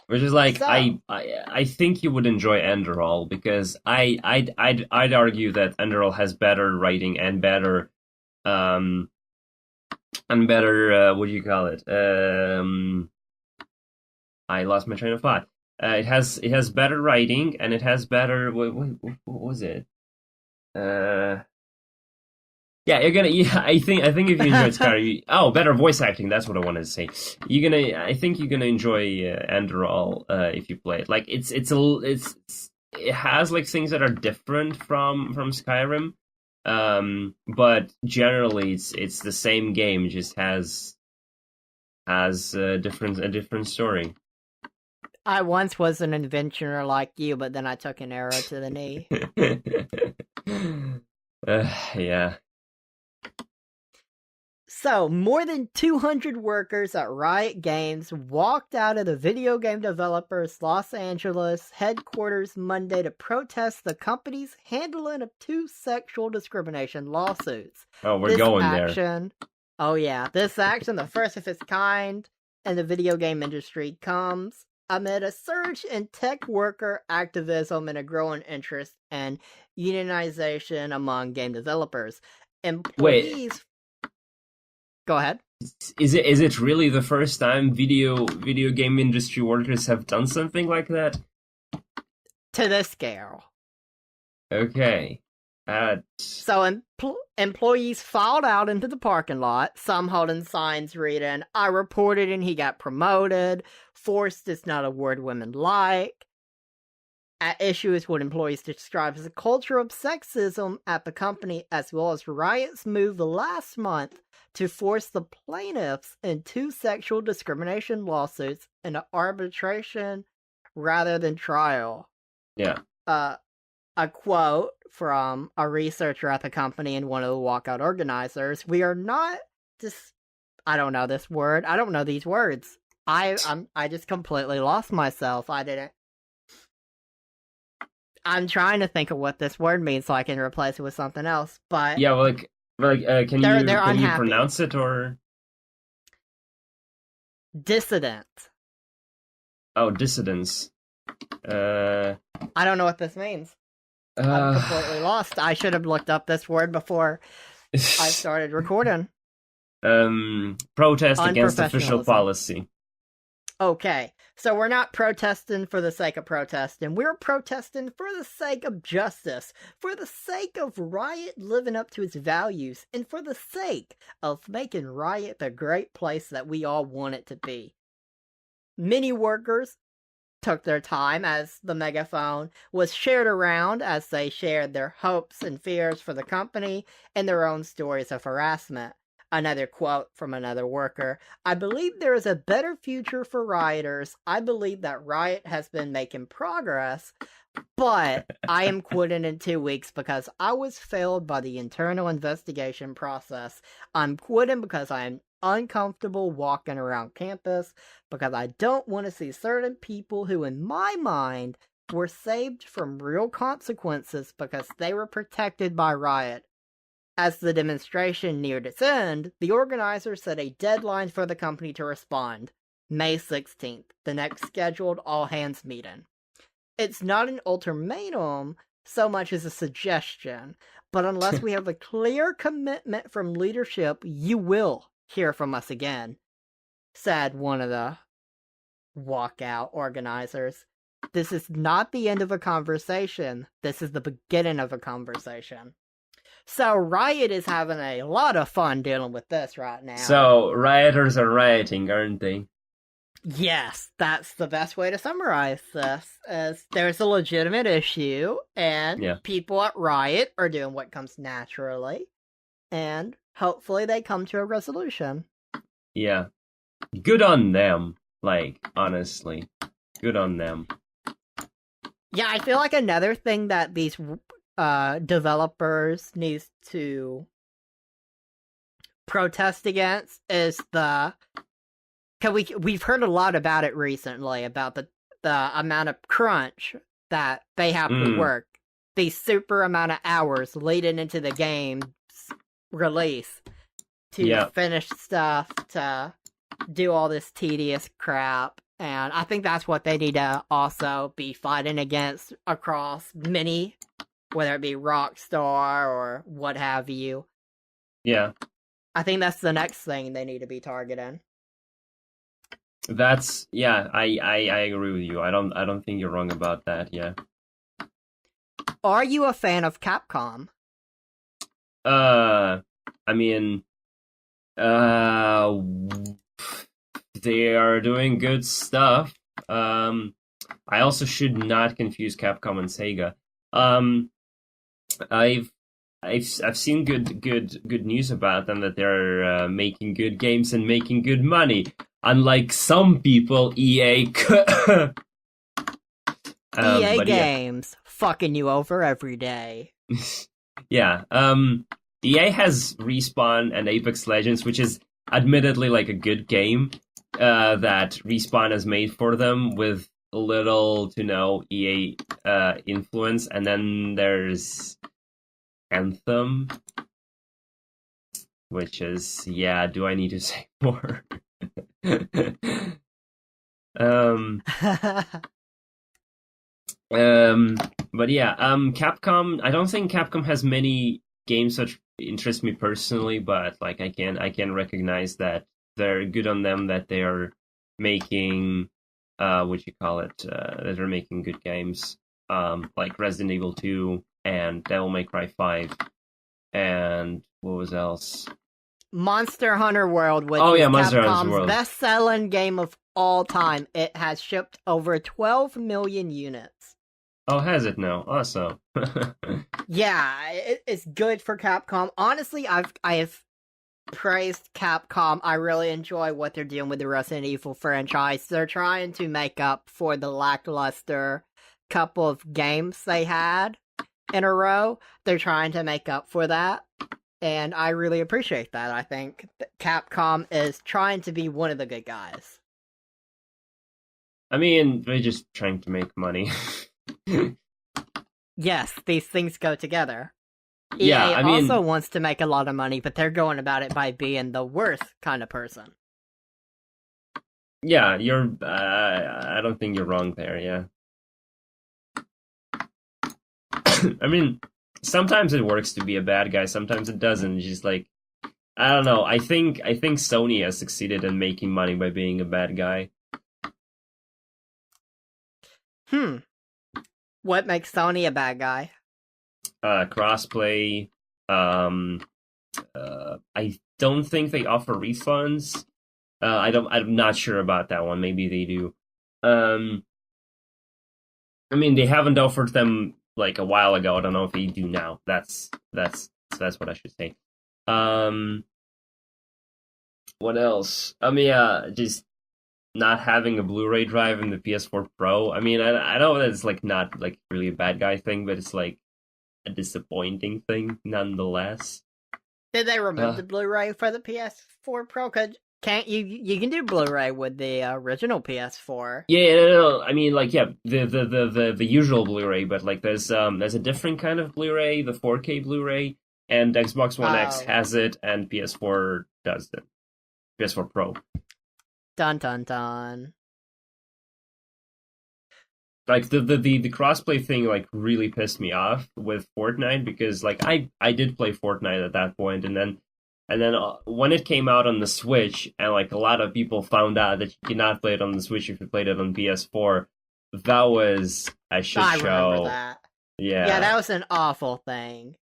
S2: Which is like
S1: So,
S2: I think you would enjoy Enderal because I'd argue that Enderal has better writing um and better what do you call it? I lost my train of thought. It has better writing and it has better what was it? Uh Yeah, you're gonna. Yeah, I think if you enjoyed Skyrim, better voice acting. That's what I wanted to say. You're gonna. I think you're gonna enjoy Enderal if you play it. Like it has like things that are different from Skyrim, but generally it's the same game. It just has a different story.
S1: I once was an adventurer like you, but then I took an arrow to the knee.
S2: Yeah.
S1: So, more than 200 workers at Riot Games walked out of the video game developers' Los Angeles headquarters Monday to protest the company's handling of 2 sexual discrimination lawsuits.
S2: Oh, we're
S1: This
S2: going there.
S1: action, oh yeah, this action, the first of its kind in the video game industry, comes amid a surge in tech worker activism and a growing interest in unionization among game developers.
S2: Wait,
S1: Employees Go ahead.
S2: is it really the first time video game industry workers have done something like that?
S1: To this scale.
S2: Okay. That.
S1: So employees filed out into the parking lot, some holding signs reading, "I reported and he got promoted. Forced is not a word women like." At issue is what employees describe as a culture of sexism at the company, as well as Riot's move last month to force the plaintiffs in 2 sexual discrimination lawsuits into arbitration rather than trial.
S2: Yeah.
S1: A quote from a researcher at the company and one of the walkout organizers: "We are not just, I don't know this word. I don't know these words. I just completely lost myself. I'm trying to think of what this word means so I can replace it with something else, but
S2: Yeah, can
S1: they're
S2: you
S1: unhappy.
S2: pronounce it or?
S1: Dissident.
S2: Oh, dissidents. Uh,
S1: I don't know what this means. I'm completely lost. I should have looked up this word before I started recording.
S2: Protest against official
S1: Unprofessionalism.
S2: policy.
S1: Okay, so we're not protesting for the sake of protesting. We're protesting for the sake of justice, for the sake of Riot living up to its values, and for the sake of making Riot the great place that we all want it to be. Many workers took their time as the megaphone was shared around, as they shared their hopes and fears for the company and their own stories of harassment. Another quote from another worker: "I believe there is a better future for rioters. I believe that Riot has been making progress, but I am quitting in 2 weeks because I was failed by the internal investigation process. I'm quitting because I am uncomfortable walking around campus, because I don't want to see certain people who, in my mind, were saved from real consequences because they were protected by Riot." As the demonstration neared its end, the organizers set a deadline for the company to respond: May 16th, the next scheduled all-hands meeting. It's not an ultimatum so much as a suggestion, but unless we have a clear commitment from leadership, you will hear from us again, said one of the walkout organizers. This is not the end of a conversation. This is the beginning of a conversation. So Riot is having a lot of fun dealing with this right now.
S2: So rioters are rioting, aren't they?
S1: Yes, that's the best way to summarize this. As there's a legitimate issue, and people at Riot are doing what comes naturally, and hopefully they come to a resolution.
S2: Yeah. Good on them. Like, honestly. Good on them.
S1: Yeah, I feel like another thing that these developers needs to protest against is we've heard a lot about it recently, about the amount of crunch that they have to work, these super amount of hours leading into the game's release to finish stuff, to do all this tedious crap. And I think that's what they need to also be fighting against across many, whether it be Rockstar or what have you.
S2: Yeah.
S1: I think that's the next thing they need to be targeting.
S2: That's I agree with you. I don't think you're wrong about that, yeah.
S1: Are you a fan of Capcom?
S2: I mean, they are doing good stuff. I also should not confuse Capcom and Sega. I've seen good news about them, that they're making good games and making good money. Unlike some people, EA.
S1: EA Games fucking you over every day.
S2: Yeah. EA has Respawn and Apex Legends, which is admittedly like a good game that Respawn has made for them with little to no EA influence. And then there's Anthem, which is, do I need to say more? But Capcom, I don't think Capcom has many games that interest me personally, but like I can recognize that they're good on them, that they are making that they're making good games, like Resident Evil 2 and Devil May Cry 5, and what was else?
S1: Monster Hunter World, which
S2: Oh
S1: is
S2: yeah, Monster Hunter
S1: Capcom's
S2: World.
S1: best-selling game of all time. It has shipped over 12 million units.
S2: Oh, has it now? Awesome.
S1: Yeah, it's good for Capcom. Honestly, I have praised Capcom. I really enjoy what they're doing with the Resident Evil franchise. They're trying to make up for the lackluster couple of games they had in a row. They're trying to make up for that. And I really appreciate that. I think Capcom is trying to be one of the good guys.
S2: I mean, they're just trying to make money.
S1: Yes, these things go together.
S2: Yeah,
S1: EA
S2: I
S1: also
S2: mean,
S1: wants to make a lot of money, but they're going about it by being the worst kind of person.
S2: yeah, you're. I don't think you're wrong there. Yeah. I mean, sometimes it works to be a bad guy. Sometimes it doesn't. It's just like I don't know. I think Sony has succeeded in making money by being a bad guy.
S1: Hmm. What makes Sony a bad guy?
S2: Crossplay. I don't think they offer refunds. I don't. I'm not sure about that one. Maybe they do. Um, I mean, they haven't offered them like a while ago. I don't know if they do now. That's what I should say. Um, what else? I mean, yeah, just not having a Blu-ray drive in the PS4 Pro. I mean, I know that it's like not like really a bad guy thing, but it's like a disappointing thing nonetheless.
S1: Did they remove
S2: Uh,
S1: the Blu-ray for the PS4 Pro? Cause can't you can do Blu-ray with the original PS4?
S2: yeah, no. I mean, like, yeah, the usual Blu-ray, but like, there's a different kind of Blu-ray, the 4K Blu-ray, and Xbox One X
S1: Oh,
S2: has it, and PS4 does it. PS4 Pro.
S1: dun dun dun.
S2: Like the crossplay thing like really pissed me off with Fortnite because like I did play Fortnite at that point and then when it came out on the Switch and like a lot of people found out that you cannot play it on the Switch if you played it on PS4, that was a shit
S1: I remember
S2: show.
S1: that. Yeah,
S2: Yeah.
S1: that was an awful thing.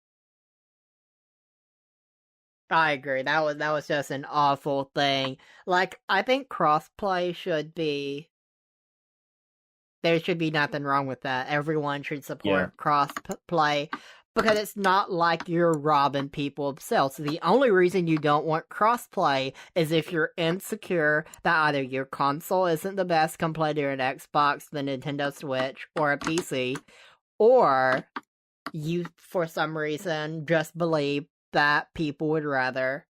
S1: I agree. That was just an awful thing. Like I think crossplay should be there should be nothing wrong with that. Everyone should
S2: Yeah.
S1: support crossplay because it's not like you're robbing people of sales. So the only reason you don't want crossplay is if you're insecure that either your console isn't the best compared to an Xbox, the Nintendo Switch, or a PC, or you, for some reason, just believe that people would rather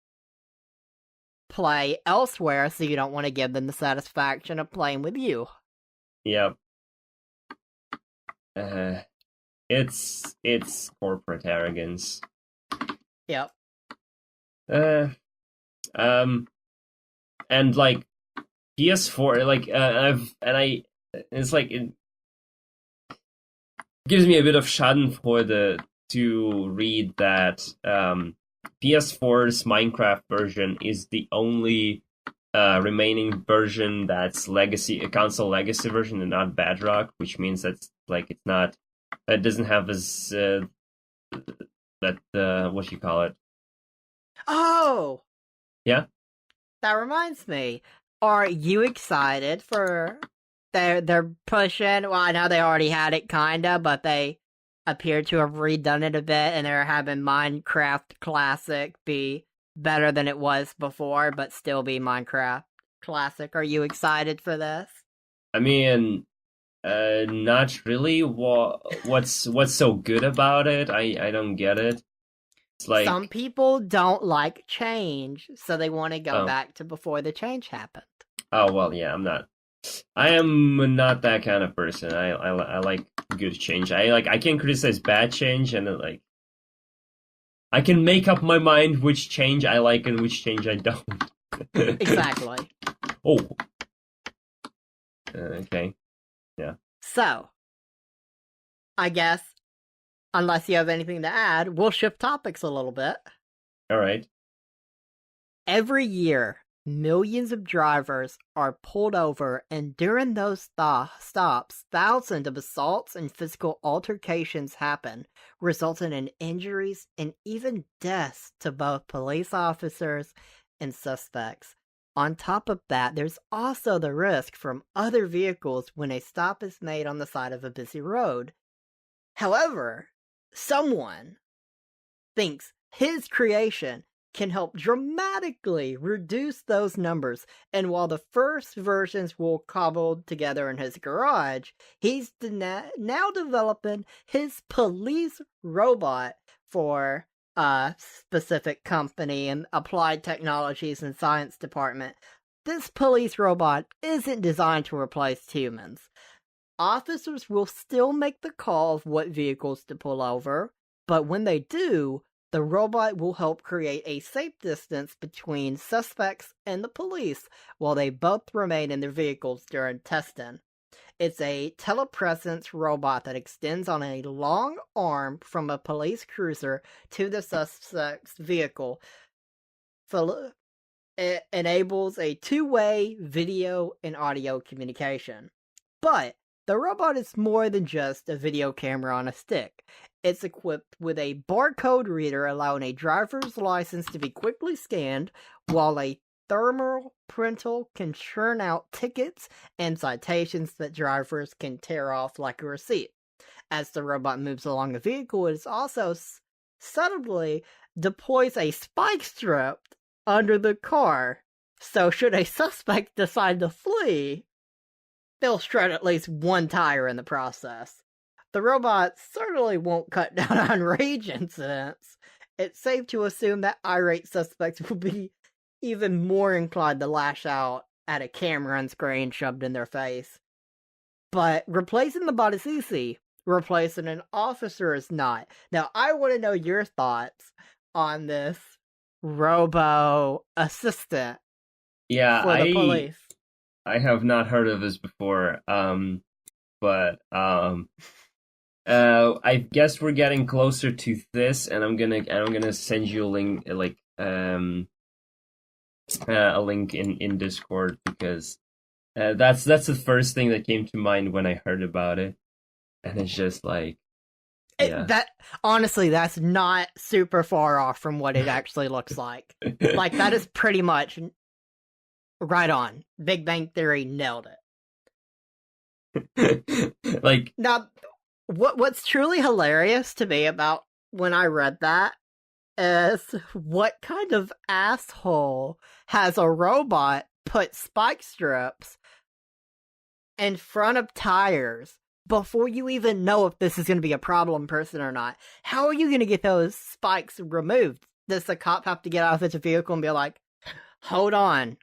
S1: play elsewhere, so you don't want to give them the satisfaction of playing with you.
S2: Yeah. Uh, it's corporate arrogance.
S1: Yep.
S2: Uh um and like PS4 like I've and I it's like it gives me a bit of schadenfreude to read that PS4's Minecraft version is the only remaining version that's legacy, a console legacy version, and not Bedrock, which means that's like it's not, it doesn't have as that what you call it?
S1: Oh,
S2: Yeah.
S1: that reminds me. Are you excited for they're pushing? Well, I know they already had it kinda, but they appear to have redone it a bit, and they're having Minecraft Classic be better than it was before, but still be Minecraft Classic. Are you excited for this?
S2: I mean, not really. What's so good about it? I don't get it. It's
S1: Some
S2: like,
S1: people don't like change, so they want to go
S2: oh,
S1: back to before the change happened.
S2: oh well, yeah. I am not that kind of person. I like good change. I can criticize bad change, and like I can make up my mind which change I like and which change I don't.
S1: Exactly.
S2: Oh, okay, yeah.
S1: So, I guess, unless you have anything to add, we'll shift topics a little bit.
S2: All right.
S1: Every year, millions of drivers are pulled over, and during those stops, thousands of assaults and physical altercations happen, resulting in injuries and even deaths to both police officers and suspects. On top of that, there's also the risk from other vehicles when a stop is made on the side of a busy road. However, someone thinks his creation can help dramatically reduce those numbers, and while the first versions were cobbled together in his garage, he's now developing his police robot for a specific company and applied technologies and science department. This police robot isn't designed to replace humans. Officers will still make the call of what vehicles to pull over, but when they do, the robot will help create a safe distance between suspects and the police while they both remain in their vehicles during testing. It's a telepresence robot that extends on a long arm from a police cruiser to the suspect's vehicle. It enables a two-way video and audio communication. But the robot is more than just a video camera on a stick. It's equipped with a barcode reader allowing a driver's license to be quickly scanned, while a thermal printer can churn out tickets and citations that drivers can tear off like a receipt. As the robot moves along the vehicle, it also subtly deploys a spike strip under the car, so should a suspect decide to flee, they'll shred at least one tire in the process. The robot certainly won't cut down on rage incidents. It's safe to assume that irate suspects will be even more inclined to lash out at a camera on screen shoved in their face. But replacing the bot is easy. Replacing an officer is not. Now, I want to know your thoughts on this robo-assistant for the police.
S2: I have not heard of this before, but I guess we're getting closer to this, and I'm gonna send you a link, like a link in Discord, because that's the first thing that came to mind when I heard about it, and it's just like, yeah.
S1: That honestly, that's not super far off from what it actually looks like. Like, that is pretty much right on. Big Bang Theory nailed
S2: it. Like,
S1: now, what's truly hilarious to me about when I read that is, what kind of asshole has a robot put spike strips in front of tires before you even know if this is going to be a problem person or not? How are you going to get those spikes removed? Does the cop have to get out of his vehicle and be like, hold on,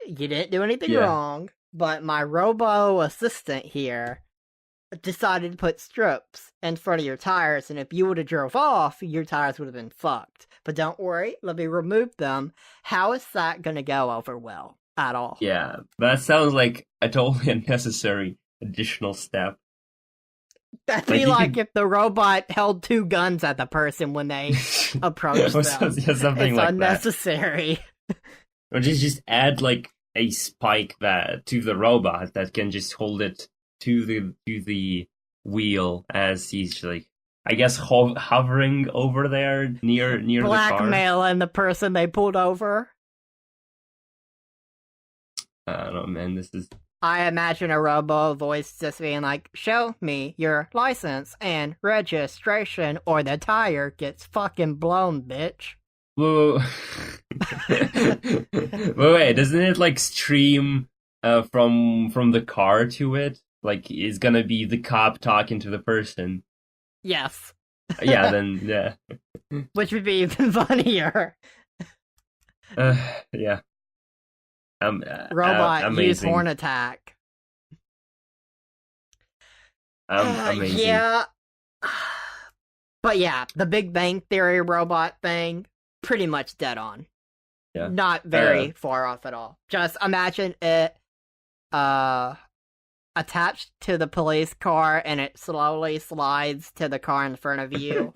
S1: you didn't do anything wrong, but my robo assistant here decided to put strips in front of your tires, and if you would have drove off, your tires would have been fucked. But don't worry, let me remove them. How is that going to go over well at all?
S2: Yeah, that sounds like a totally unnecessary additional step.
S1: That'd be like if the robot held two guns at the person when they approached them.
S2: Something
S1: it's
S2: like
S1: unnecessary.
S2: Or just add like a spike to the robot that can just hold it to the wheel as he's, like, I guess, hovering over there near the car.
S1: Blackmailing the person they pulled over.
S2: I don't know, man. This is.
S1: I imagine a robo voice just being like, "Show me your license and registration, or the tire gets fucking blown, bitch."
S2: Whoa. Wait, doesn't it like stream from the car to it? Like, it's gonna be the cop talking to the person.
S1: Yes.
S2: Yeah, then, yeah.
S1: Which would be even funnier.
S2: Yeah.
S1: Robot use horn attack.
S2: Amazing.
S1: Yeah. But yeah, the Big Bang Theory robot thing, pretty much dead on.
S2: Yeah.
S1: Not very far off at all. Just imagine it attached to the police car, and it slowly slides to the car in front of you.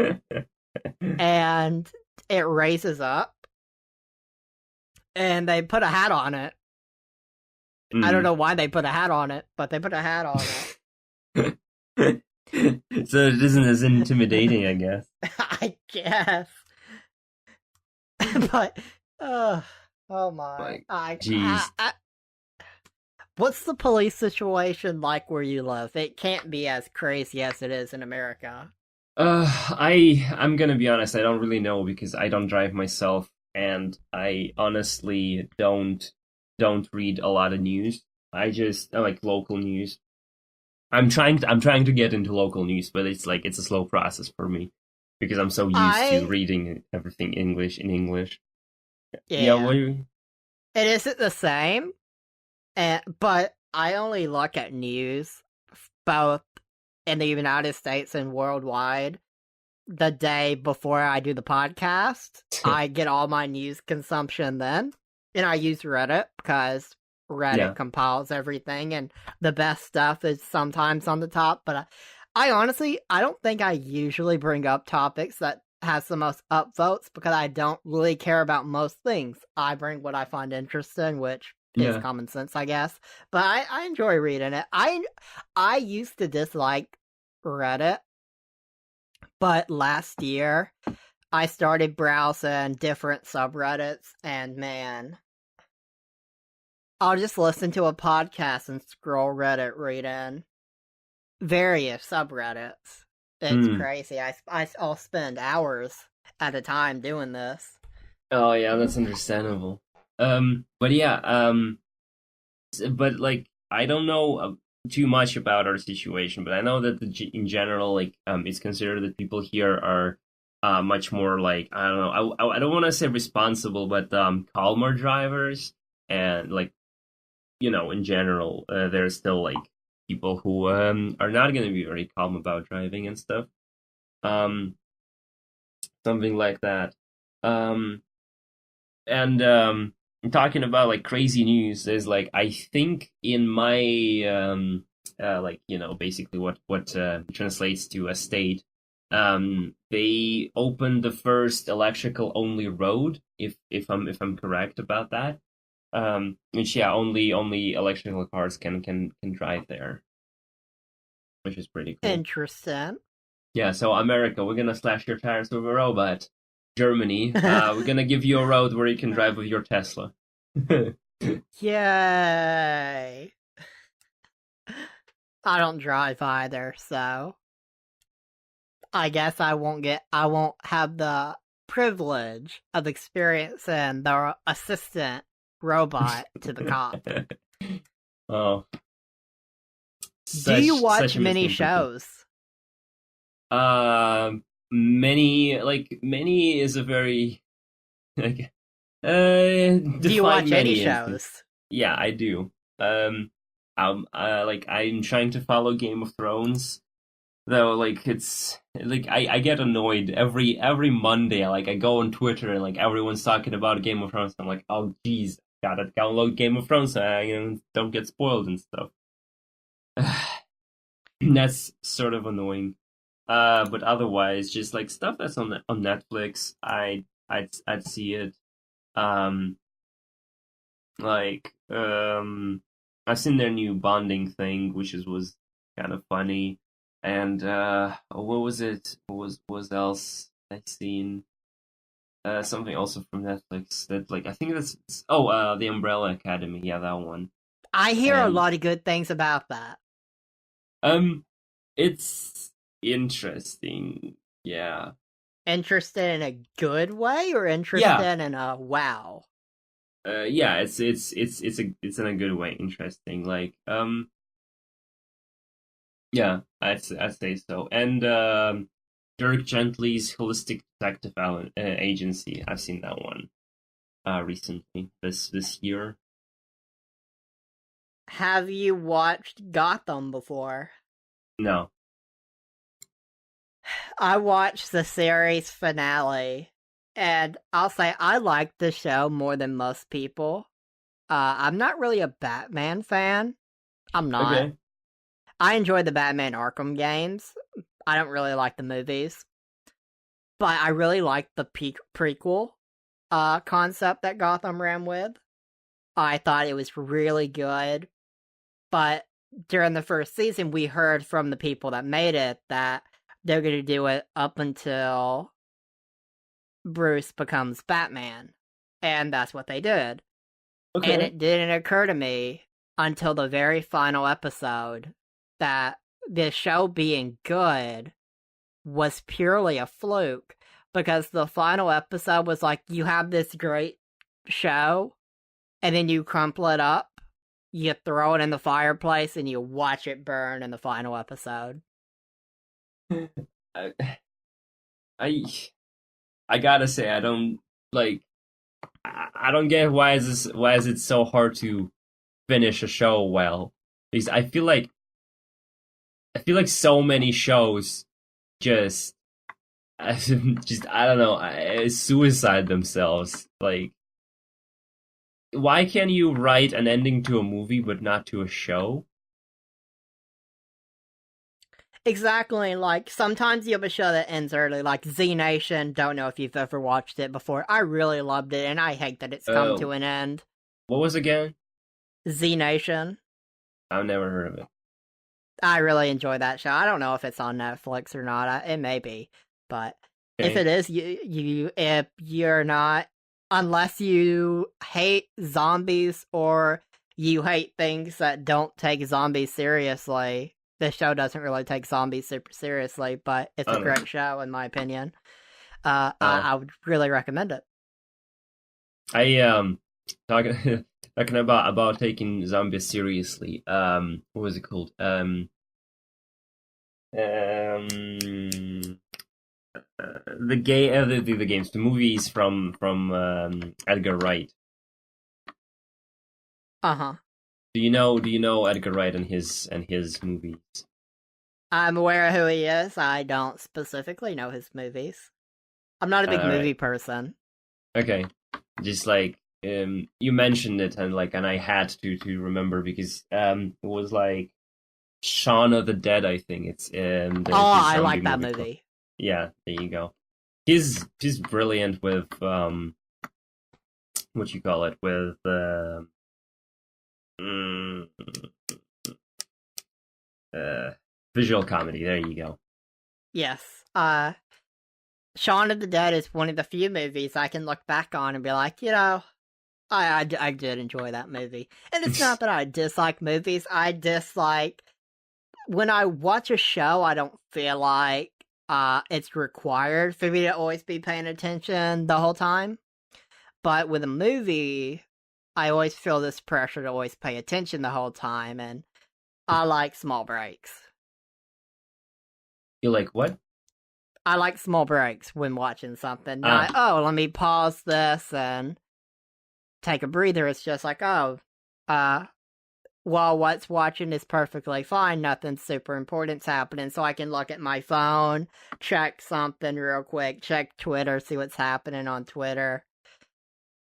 S1: And it raises up. and they put a hat on it. I don't know why they put a hat on it, but they put a hat on it.
S2: So it isn't as intimidating, I guess.
S1: I guess. But, oh my.
S2: Like, jeez.
S1: What's the police situation like where you live? It can't be as crazy as it is in America.
S2: I'm gonna be honest, I don't really know because I don't drive myself, and I honestly don't read a lot of news. I like local news. I'm trying to get into local news, but it's a slow process for me because I'm so used to reading everything English in English. Yeah, what do you...
S1: It isn't the same, but I only look at news both in the United States and worldwide the day before I do the podcast. I get all my news consumption then, and I use Reddit because Reddit compiles everything, and the best stuff is sometimes on the top, but I honestly, I don't think I usually bring up topics that has the most upvotes because I don't really care about most things. I bring what I find interesting, which is common sense, I guess. But I enjoy reading it. I used to dislike Reddit, but last year I started browsing different subreddits, and man, I'll just listen to a podcast and scroll Reddit reading various subreddits. It's crazy. I'll spend hours at a time doing this.
S2: Oh yeah, that's understandable. But yeah, but like I don't know too much about our situation, but I know that in general, like it's considered that people here are much more like I don't know. I don't want to say responsible, but calmer drivers, and like in general, there's still like people who are not going to be very calm about driving and stuff. Something like that. And talking about like crazy news is like I think in my like basically what translates to a state. They opened the first electrical only road, if I'm correct about that. Which only electrical cars can drive there, which is pretty cool.
S1: Interesting.
S2: Yeah, so America, we're gonna slash your tires with a robot. Germany, we're gonna give you a road where you can drive with your Tesla.
S1: Yay! I don't drive either, so I guess I won't have the privilege of experiencing the assistant robot to the cop.
S2: Oh.
S1: Do you watch many shows?
S2: Many is a very like
S1: do you watch any shows?
S2: Yeah, I do. I'm trying to follow Game of Thrones, though. Like it's like I get annoyed every Monday. Like I go on Twitter and like everyone's talking about Game of Thrones. I'm like, oh geez, gotta download Game of Thrones so I don't get spoiled and stuff. That's sort of annoying. But otherwise, just like stuff that's on Netflix, I'd see it. I've seen their new bonding thing, which was kind of funny. And what was it? What was else I seen? Something also from Netflix that like I think that's The Umbrella Academy. Yeah, that one.
S1: I hear a lot of good things about that.
S2: It's interesting. Yeah.
S1: Interested in a good way or interested in a wow?
S2: Yeah, it's in a good way interesting. Like yeah, I'd say so. And Dirk Gently's Holistic Detective Agency. I've seen that one recently this year.
S1: Have you watched Gotham before?
S2: No.
S1: I watched the series finale, and I'll say I liked the show more than most people. I'm not really a Batman fan. I'm not.
S2: Okay.
S1: I enjoy the Batman Arkham games. I don't really like the movies. But I really like the prequel. concept that Gotham ran with. I thought it was really good, but during the first season, we heard from the people that made it that they're going to do it up until Bruce becomes Batman. And that's what they did. And
S2: Okay.
S1: it didn't occur to me until the very final episode that the show being good was purely a fluke, because the final episode was like, you have this great show, and then you crumple it up, you throw it in the fireplace, and you watch it burn in the final episode.
S2: I, I I gotta say, I don't like. I don't get why is it so hard to finish a show well? Because I feel like so many shows just just I don't know, suicide themselves. Like, why can't you write an ending to a movie but not to a show?
S1: Exactly, like, sometimes you have a show that ends early, like Z Nation. Don't know if you've ever watched it before. I really loved it, and I hate that it's come
S2: Uh,
S1: to an end.
S2: what was it again?
S1: Z Nation.
S2: I've never heard of it.
S1: I really enjoy that show. I don't know if it's on Netflix or not. It may be, but if
S2: Okay.
S1: it is, if you're not, unless you hate zombies or you hate things that don't take zombies seriously, this show doesn't really take zombies super seriously. But it's
S2: I
S1: a
S2: don't know.
S1: great show, in my opinion.
S2: Uh,
S1: I would really recommend it.
S2: I talking talking about taking zombies seriously. What was it called? Um, the games, the movies from Edgar Wright.
S1: Uh huh.
S2: Do you know Edgar Wright and his movies?
S1: I'm aware of who he is. I don't specifically know his movies. I'm not a big
S2: All right.
S1: movie person.
S2: Okay. Just like you mentioned it, and I had to remember because it was like Shaun of the Dead, I think it's
S1: Oh,
S2: there's this
S1: I
S2: zombie
S1: like that
S2: movie called.
S1: movie.
S2: Yeah, there you go. He's brilliant with what you call it, with mm, uh visual comedy. There you go.
S1: Yes. Shaun of the Dead is one of the few movies I can look back on and be like, I did enjoy that movie. And it's not that I dislike movies. I dislike when I watch a show, I don't feel like it's required for me to always be paying attention the whole time. But with a movie, I always feel this pressure to always pay attention the whole time, and I like small breaks.
S2: You like what?
S1: I like small breaks when watching something.
S2: Ah,
S1: Not, oh, let me pause this and take a breather. It's just like, oh, uh, while what's watching is perfectly fine, nothing super important's happening, so I can look at my phone, check something real quick, check Twitter, see what's happening on Twitter,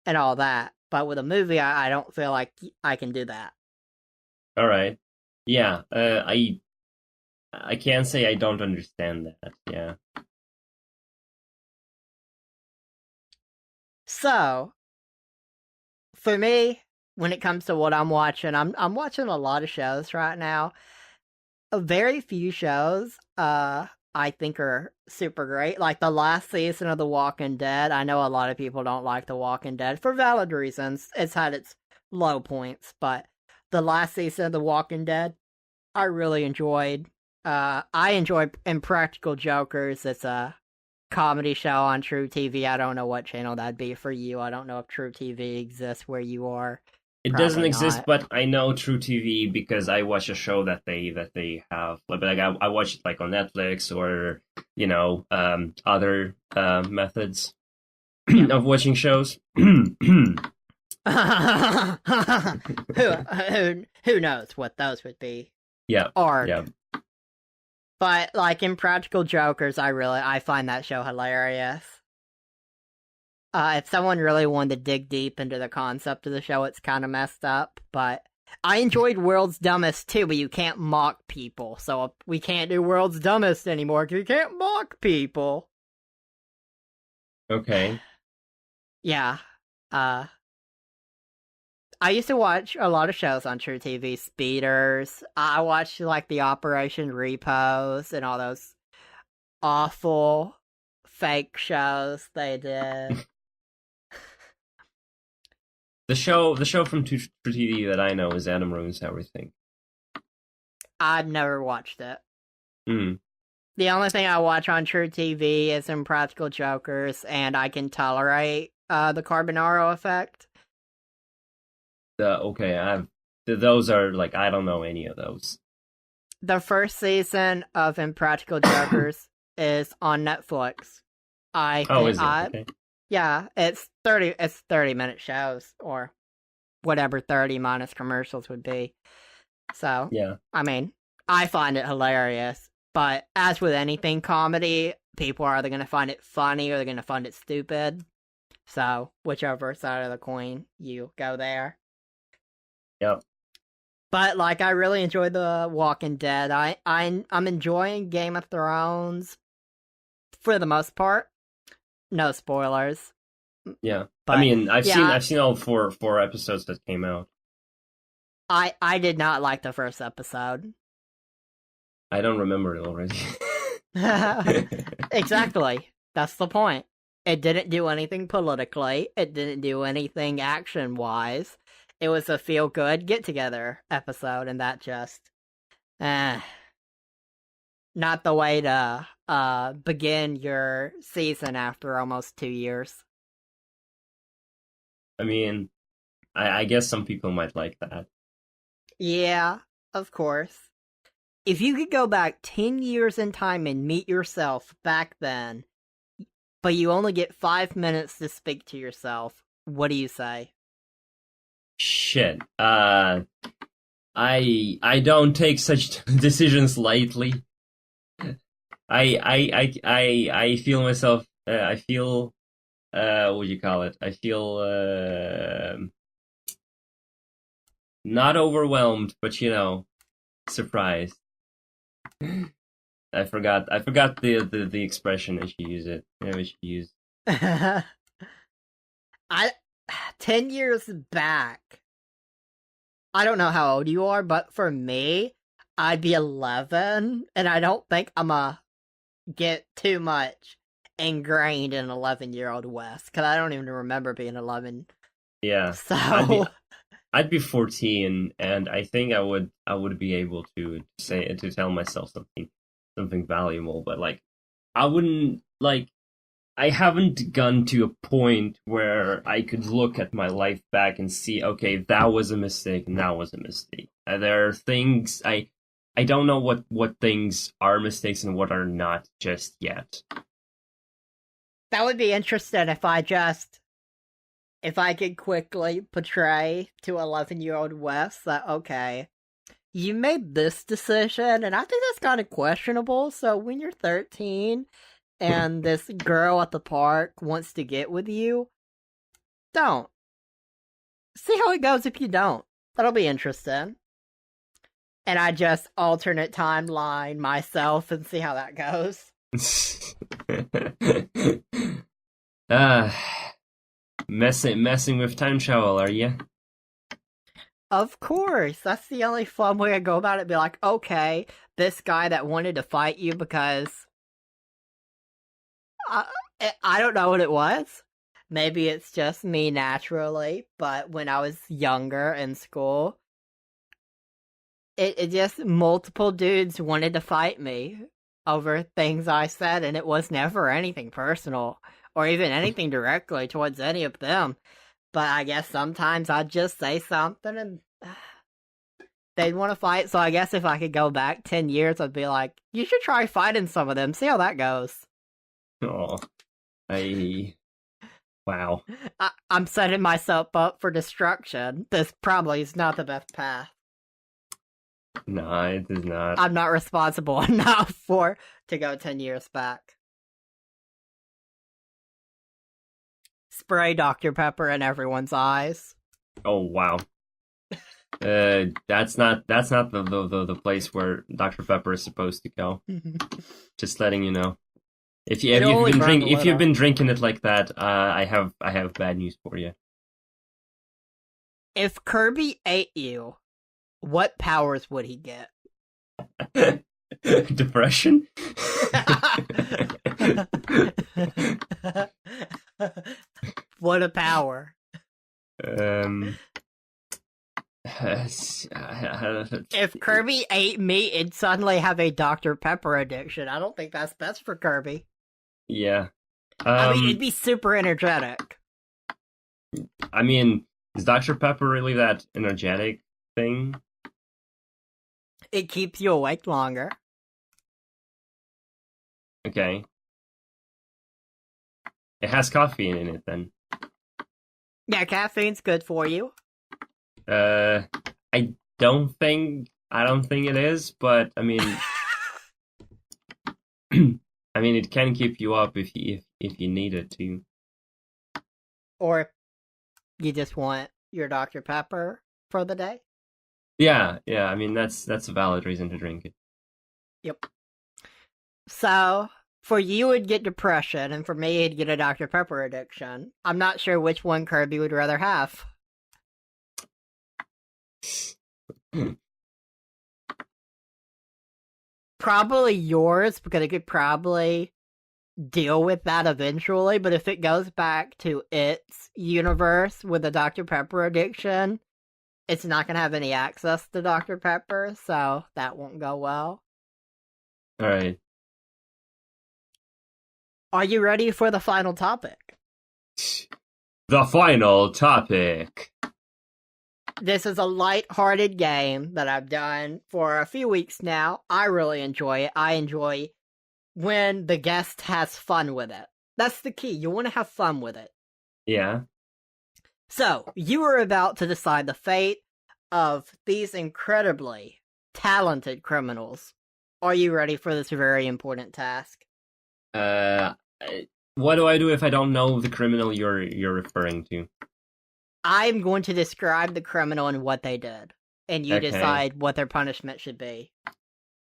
S1: and all that. But with a movie, I don't feel like I can do that.
S2: all right. Yeah. I can't say I don't understand that. Yeah.
S1: So, for me, when it comes to what I'm watching, I'm watching a lot of shows right now. A very few shows I think are super great. Like the last season of The Walking Dead. I know a lot of people don't like The Walking Dead for valid reasons. It's had its low points, but the last season of The Walking Dead I really enjoyed. I enjoy Impractical Jokers. It's a comedy show on True TV. I don't know what channel that'd be for you. I don't know if True TV exists where you are.
S2: It doesn't
S1: Probably
S2: exist,
S1: not.
S2: but I know True TV because I watch a show that they have. Like I watch it like on Netflix or other methods
S1: Yeah.
S2: of watching shows.
S1: Who knows what those would be?
S2: Yeah,
S1: Arg.
S2: yeah.
S1: But like Impractical Jokers, I find that show hilarious. If someone really wanted to dig deep into the concept of the show, it's kind of messed up. But I enjoyed World's Dumbest too, but you can't mock people, so we can't do World's Dumbest anymore because you can't mock people.
S2: Okay.
S1: Yeah. Uh, I used to watch a lot of shows on True TV, Speeders. I watched like the Operation Repos and all those awful fake shows they did.
S2: The show from True TV that I know is Adam Ruins Everything.
S1: I've never watched it.
S2: Mm.
S1: The only thing I watch on True TV is Impractical Jokers, and I can tolerate the Carbonaro Effect.
S2: Okay, those are like I don't know any of those.
S1: The first season of Impractical Jokers is on Netflix. I
S2: Oh,
S1: think
S2: is it? Okay.
S1: yeah, it's 30-minute shows or whatever 30 minus commercials would be. So,
S2: Yeah.
S1: I mean, I find it hilarious, but as with anything comedy, people are either going to find it funny or they're going to find it stupid. So, whichever side of the coin you go there.
S2: Yep.
S1: But like, I really enjoyed The Walking Dead. I'm enjoying Game of Thrones for the most part. No spoilers.
S2: Yeah.
S1: But
S2: I mean, I've
S1: yeah,
S2: seen all four episodes that came out.
S1: I did not like the first episode.
S2: I don't remember it already.
S1: Exactly. That's the point. It didn't do anything politically. It didn't do anything action wise. It was a feel good get together episode, and that just not the way to begin your season after almost 2 years.
S2: I mean, I guess some people might like that.
S1: Yeah, of course. If you could go back 10 years in time and meet yourself back then, but you only get 5 minutes to speak to yourself, what do you say?
S2: Shit. I don't take such decisions lightly. I feel myself. I feel. What do you call it? I feel not overwhelmed, but surprised. I forgot the expression that she used it. Yeah, she used.
S1: I 10 years back. I don't know how old you are, but for me, I'd be 11, and I don't think I'm a get too much ingrained in 11-year-old Wes because I don't even remember being 11.
S2: Yeah,
S1: So
S2: I'd be 14, and I think I would be able to tell myself something valuable, but like I wouldn't like I haven't gone to a point where I could look at my life back and see, okay, that was a mistake and that was a mistake. There are things I don't know what things are mistakes and what are not just yet.
S1: that would be interesting if I could quickly portray to 11-year-old Wes that, okay, you made this decision, and I think that's kind of questionable. So when you're 13 and this girl at the park wants to get with you, don't. See how it goes if you don't. That'll be interesting. And I just alternate timeline myself and see how that goes.
S2: uh, messing with time travel, are you?
S1: Of course, that's the only fun way to go about it. Be like, okay, this guy that wanted to fight you because I, I don't know what it was. Maybe it's just me naturally, but when I was younger in school, it just multiple dudes wanted to fight me over things I said, and it was never anything personal or even anything directly towards any of them. But I guess sometimes I'd just say something and they'd want to fight. So I guess if I could go back 10 years, I'd be like, you should try fighting some of them, see how that goes.
S2: Oh, wow.
S1: I'm setting myself up for destruction. This probably is not the best path.
S2: No, it is not.
S1: I'm not responsible enough to go 10 years back. Spray Dr. Pepper in everyone's eyes.
S2: Oh wow. That's not the place where Dr. Pepper is supposed to go. Just letting you know.
S1: It only burned a
S2: if you've
S1: little.
S2: been drinking it like that, I have bad news for you.
S1: If Kirby ate you, what powers would he get?
S2: Depression.
S1: What a power.
S2: um.
S1: If Kirby ate me, it'd suddenly have a Dr. Pepper addiction. I don't think that's best for Kirby.
S2: Yeah.
S1: I mean, it'd be super energetic.
S2: I mean, is Dr. Pepper really that energetic thing?
S1: It keeps you awake longer.
S2: Okay. It has caffeine in it then.
S1: Yeah, caffeine's good for you.
S2: Uh, I don't think it is, but I mean, I mean, it can keep you up if you need it to.
S1: Or you just want your Dr. Pepper for the day.
S2: Yeah, yeah. I mean, that's a valid reason to drink it.
S1: Yep. So, for you, it'd get depression, and for me, it'd get a Dr. Pepper addiction. I'm not sure which one Kirby would rather have. Probably yours, because it could probably deal with that eventually, but if it goes back to its universe with a Dr. Pepper addiction, it's not going to have any access to Dr. Pepper, so that won't go well.
S2: All right.
S1: Are you ready for the final topic?
S2: The final topic.
S1: This is a light-hearted game that I've done for a few weeks now. I really enjoy it. I enjoy when the guest has fun with it. That's the key. You want to have fun with it.
S2: Yeah.
S1: So, you are about to decide the fate of these incredibly talented criminals. Are you ready for this very important task?
S2: Uh, what do I do if I don't know the criminal you're referring to?
S1: I'm going to describe the criminal and what they did, and you
S2: Okay.
S1: decide what their punishment should be.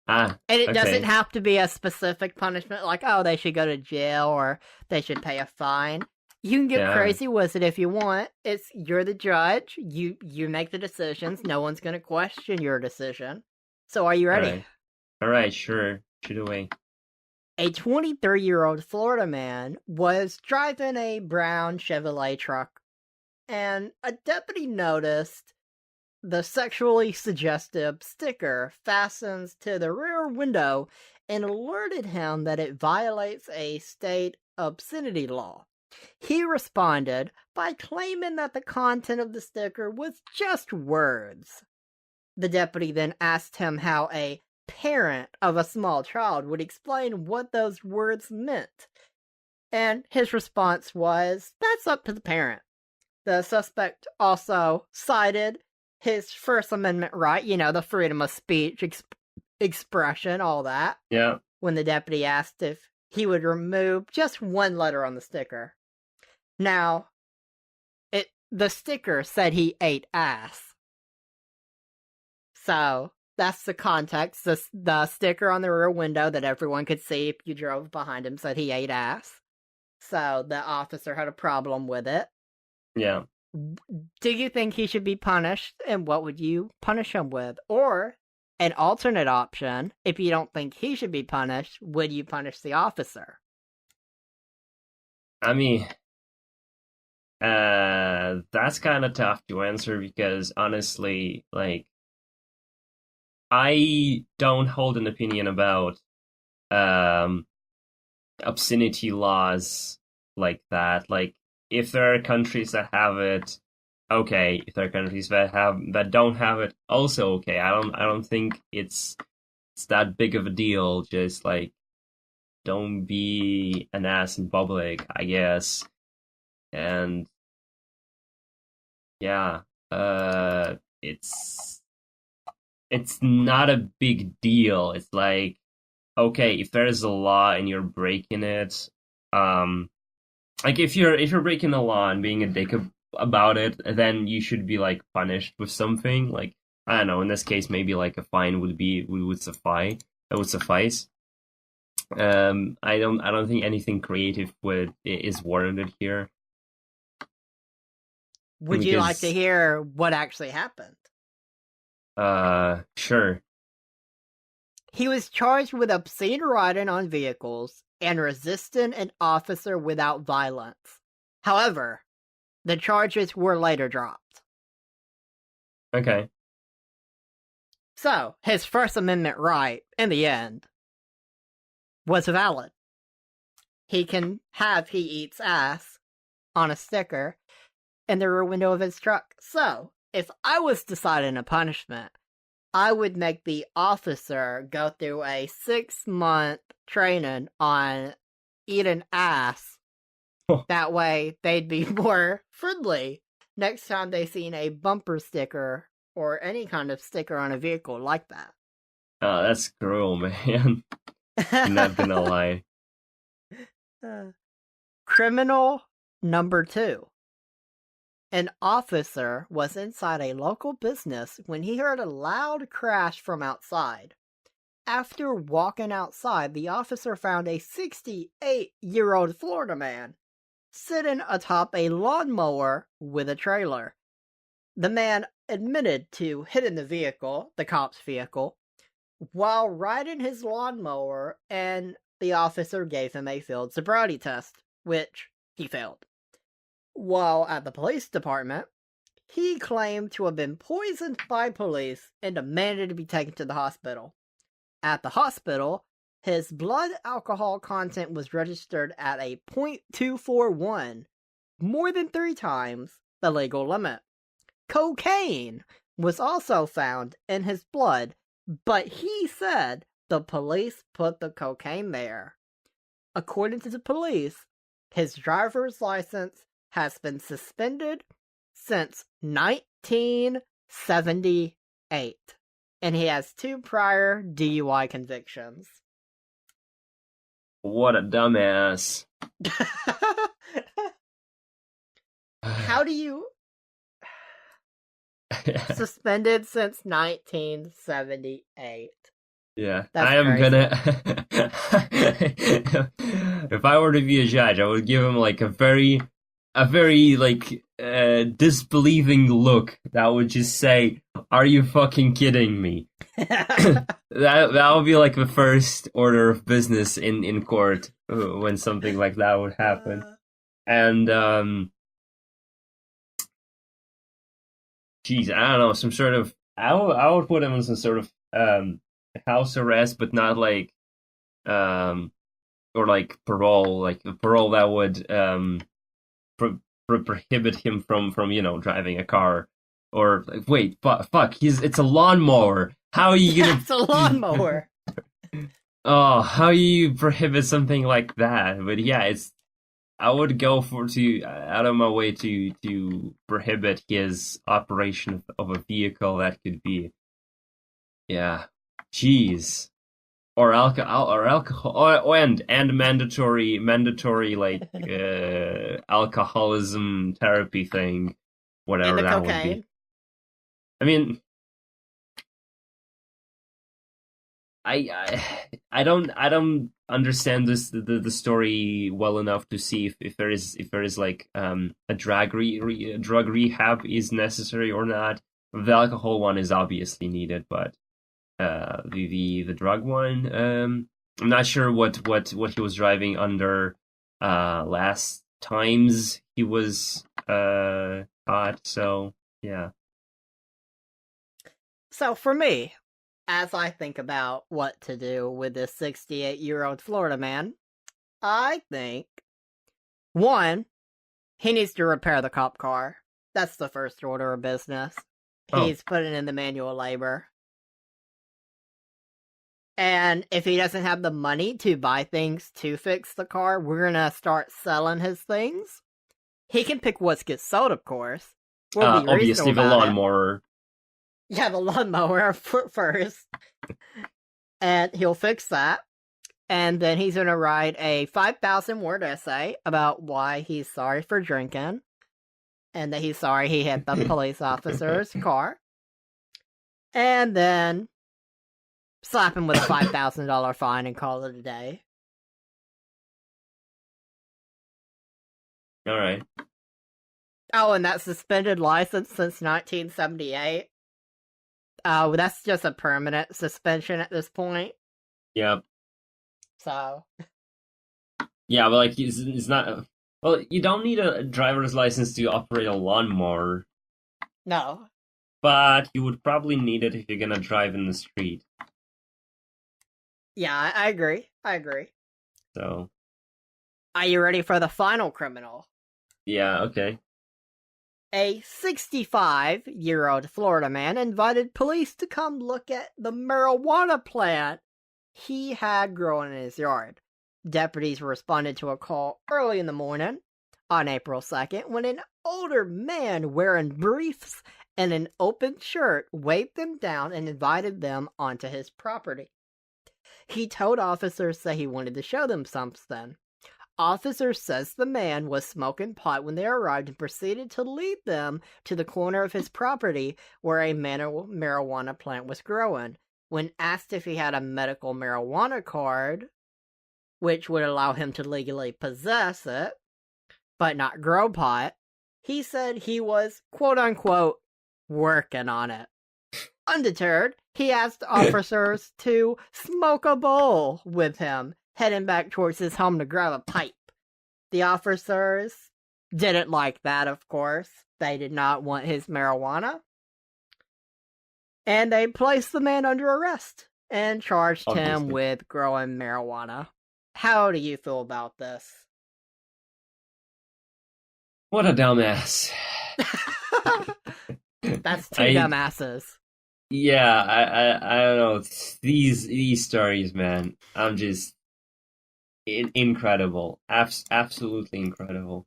S2: Ah,
S1: And it
S2: okay.
S1: doesn't have to be a specific punishment, like, oh, they should go to jail or they should pay a fine. You can get
S2: Yeah.
S1: crazy with it if you want. You're the judge. You make the decisions. No one's going to question your decision. So are you ready?
S2: All right, sure. Shoot away.
S1: A 23-year-old Florida man was driving a brown Chevrolet truck, and a deputy noticed the sexually suggestive sticker fastens to the rear window and alerted him that it violates a state obscenity law. He responded by claiming that the content of the sticker was just words. The deputy then asked him how a parent of a small child would explain what those words meant. And his response was, that's up to the parent. The suspect also cited his First Amendment right, the freedom of speech, expression, all that.
S2: Yeah.
S1: When the deputy asked if he would remove just one letter on the sticker. Now, the sticker said he ate ass. So, that's the context. The sticker on the rear window that everyone could see if you drove behind him said he ate ass. So, the officer had a problem with it.
S2: Yeah.
S1: Do you think he should be punished, and what would you punish him with? Or, an alternate option, if you don't think he should be punished, would you punish the officer?
S2: I mean, that's kind of tough to answer because honestly, like, I don't hold an opinion about obscenity laws like that. Like, if there are countries that have it, okay. If there are countries that don't have it, also okay. I don't think it's that big of a deal. Just like, don't be an ass in public, I guess. And yeah, it's not a big deal. It's like, okay, if there's a law and you're breaking it, like if you're breaking the law and being a dick about it, then you should be like punished with something. Like, I don't know. In this case, maybe like a fine would suffice. That would suffice. I don't think anything creative is warranted here
S1: Would you like to
S2: because
S1: hear what actually happened?
S2: sure.
S1: He was charged with obscene riding on vehicles and resisting an officer without violence. However, the charges were later dropped.
S2: Okay.
S1: So, his First Amendment right, in the end, was valid. He can have "he eats ass" on a sticker in the rear window of his truck. So, if I was deciding a punishment, I would make the officer go through a 6-month training on eating ass. That way, they'd be more friendly next time they seen a bumper sticker or any kind of sticker on a vehicle like that.
S2: Oh, that's cruel, man. I'm not gonna lie.
S1: Criminal number 2. An officer was inside a local business when he heard a loud crash from outside. After walking outside, the officer found a 68-year-old Florida man sitting atop a lawnmower with a trailer. The man admitted to hitting the vehicle, the cop's vehicle, while riding his lawnmower, and the officer gave him a field sobriety test, which he failed. While at the police department, he claimed to have been poisoned by police and demanded to be taken to the hospital. At the hospital, his blood alcohol content was registered at a .241, more than 3 times the legal limit. Cocaine was also found in his blood, but he said the police put the cocaine there. According to the police, his driver's license has been suspended since 1978, and he has 2 prior DUI convictions.
S2: What a dumbass.
S1: How do you... Suspended since 1978.
S2: Yeah,
S1: That's
S2: I am
S1: crazy.
S2: gonna. If I were to be a judge, I would give him like a very like disbelieving look that would just say, "Are you fucking kidding me?" That would be like the first order of business in court when something like that would happen. And geez, I don't know, some sort of I would put him on some sort of house arrest, but not like or like parole, like a parole that would prohibit him from driving a car. Or like, wait, fuck, it's a lawnmower. How are you gonna?
S1: It's a lawnmower.
S2: Oh, how you prohibit something like that? But yeah, I would go out of my way to prohibit his operation of a vehicle that could be, yeah, jeez, or alcohol, and mandatory like alcoholism therapy thing, whatever
S1: And the
S2: that
S1: cocaine.
S2: would be. I mean, I don't understand the story well enough to see if there is like a drug rehab is necessary or not. The alcohol one is obviously needed, but the drug one, I'm not sure what he was driving under last times he was caught. So yeah.
S1: So for me, as I think about what to do with this 68-year-old Florida man, I think, 1, he needs to repair the cop car. That's the first order of business. He's putting in the manual labor. And if he doesn't have the money to buy things to fix the car, we're gonna start selling his things. He can pick what gets sold, of course. We'll be
S2: Obviously, the
S1: about
S2: lawnmower.
S1: Yeah, the lawnmower first. And he'll fix that. And then he's going to write a 5,000-word essay about why he's sorry for drinking. And that he's sorry he hit the police officer's car. And then slap him with a $5,000 fine and call it a day.
S2: All right.
S1: Oh, and that suspended license since 1978. Oh, that's just a permanent suspension at this point.
S2: Yeah.
S1: So,
S2: Yeah, but like it's not. Well, you don't need a driver's license to operate a lawnmower,
S1: no.
S2: but you would probably need it if you're gonna drive in the street.
S1: Yeah, I agree. I agree.
S2: So
S1: Are you ready for the final criminal?
S2: yeah, okay.
S1: A 65-year-old Florida man invited police to come look at the marijuana plant he had growing in his yard. Deputies responded to a call early in the morning on April 2nd when an older man wearing briefs and an open shirt waved them down and invited them onto his property. He told officers that he wanted to show them something. Officers says the man was smoking pot when they arrived and proceeded to lead them to the corner of his property where a marijuana plant was growing. When asked if he had a medical marijuana card, which would allow him to legally possess it, but not grow pot, he said he was, quote unquote, working on it. Undeterred, he asked officers to smoke a bowl with him, heading back towards his home to grab a pipe. The officers didn't like that, of course. They did not want his marijuana. And they placed the man under arrest and charged him
S2: Obviously.
S1: with growing marijuana. How do you feel about this?
S2: What a dumbass.
S1: That's two
S2: I
S1: dumbasses.
S2: yeah, I don't know. These stories, man. I'm just incredible. Absolutely incredible.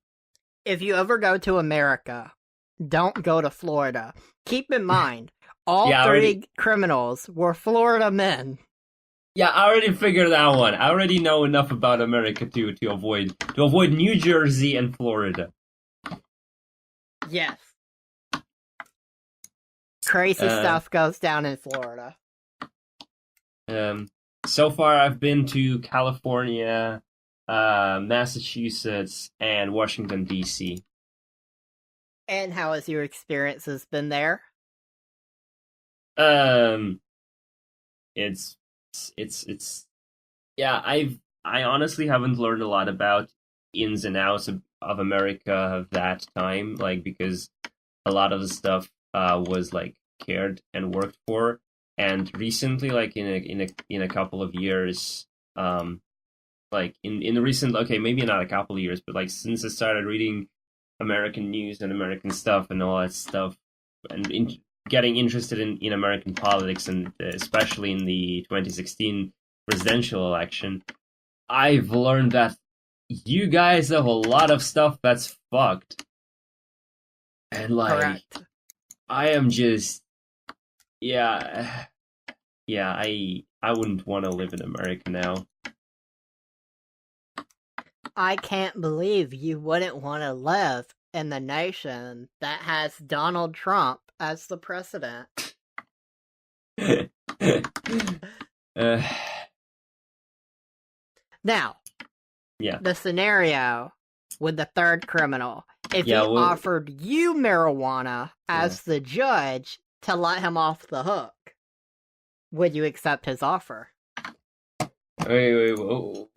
S1: If you ever go to America, don't go to Florida. Keep in mind, all
S2: Yeah,
S1: three criminals were Florida men.
S2: Yeah, I already figured that one. I already know enough about America to avoid New Jersey and Florida.
S1: Yes. Crazy stuff goes down in Florida.
S2: So far I've been to California, Massachusetts, and Washington D.C.
S1: And how has your experiences been there?
S2: It's yeah. I honestly haven't learned a lot about ins and outs of America of that time, like because a lot of the stuff was like cared and worked for, and recently, like in a couple of years, like in the recent, okay, maybe not a couple of years, but like since I started reading American news and American stuff and all that stuff, and getting interested in American politics, and especially in the 2016 presidential election, I've learned that you guys have a lot of stuff that's fucked. And like,
S1: Correct.
S2: I am just, yeah, yeah, I wouldn't want to live in America now.
S1: I can't believe you wouldn't want to live in the nation that has Donald Trump as the president.
S2: uh,
S1: Now,
S2: yeah,
S1: the scenario with the third criminal. If
S2: Yeah,
S1: he
S2: well-
S1: offered you marijuana as the judge to let him off the hook, would you accept his offer?
S2: wait, whoa.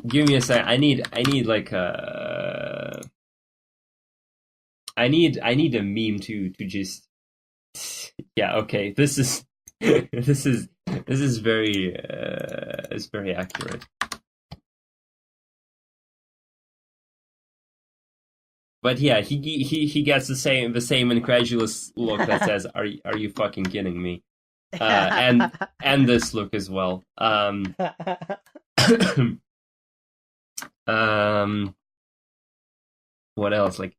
S2: Give me a sec. I need like a. I need a meme to just. Yeah. Okay. This is this is very it's very accurate. But yeah, he gets the same incredulous look that says, "Are you fucking kidding me?" And this look as well. What else? Like,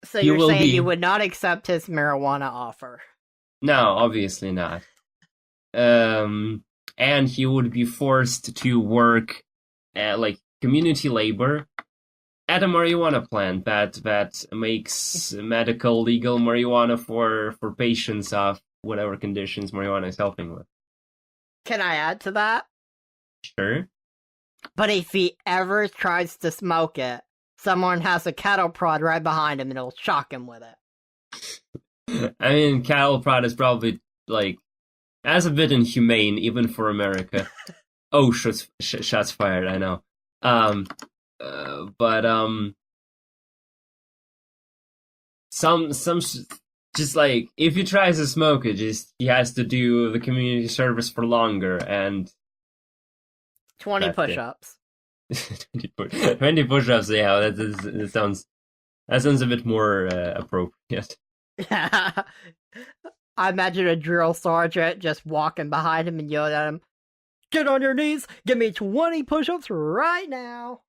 S1: So
S2: You
S1: you're
S2: will
S1: saying
S2: be-
S1: you would not accept his marijuana offer?
S2: no, obviously not. And he would be forced to work at like community labor at a marijuana plant that makes medical legal marijuana for patients of whatever conditions marijuana is helping with.
S1: Can I add to that?
S2: Sure.
S1: But if he ever tries to smoke it, someone has a cattle prod right behind him and it'll shock him with it.
S2: I mean, cattle prod is probably like as a bit inhumane even for America. Oh, shots fired! I know. But some just like if he tries to smoke it, just he has to do the community service for longer and
S1: 20 push-ups.
S2: 20 push-ups. Yeah, that sounds a bit more appropriate.
S1: Yeah. I imagine a drill sergeant just walking behind him and yelling at him, "Get on your knees, give me 20 push-ups right now."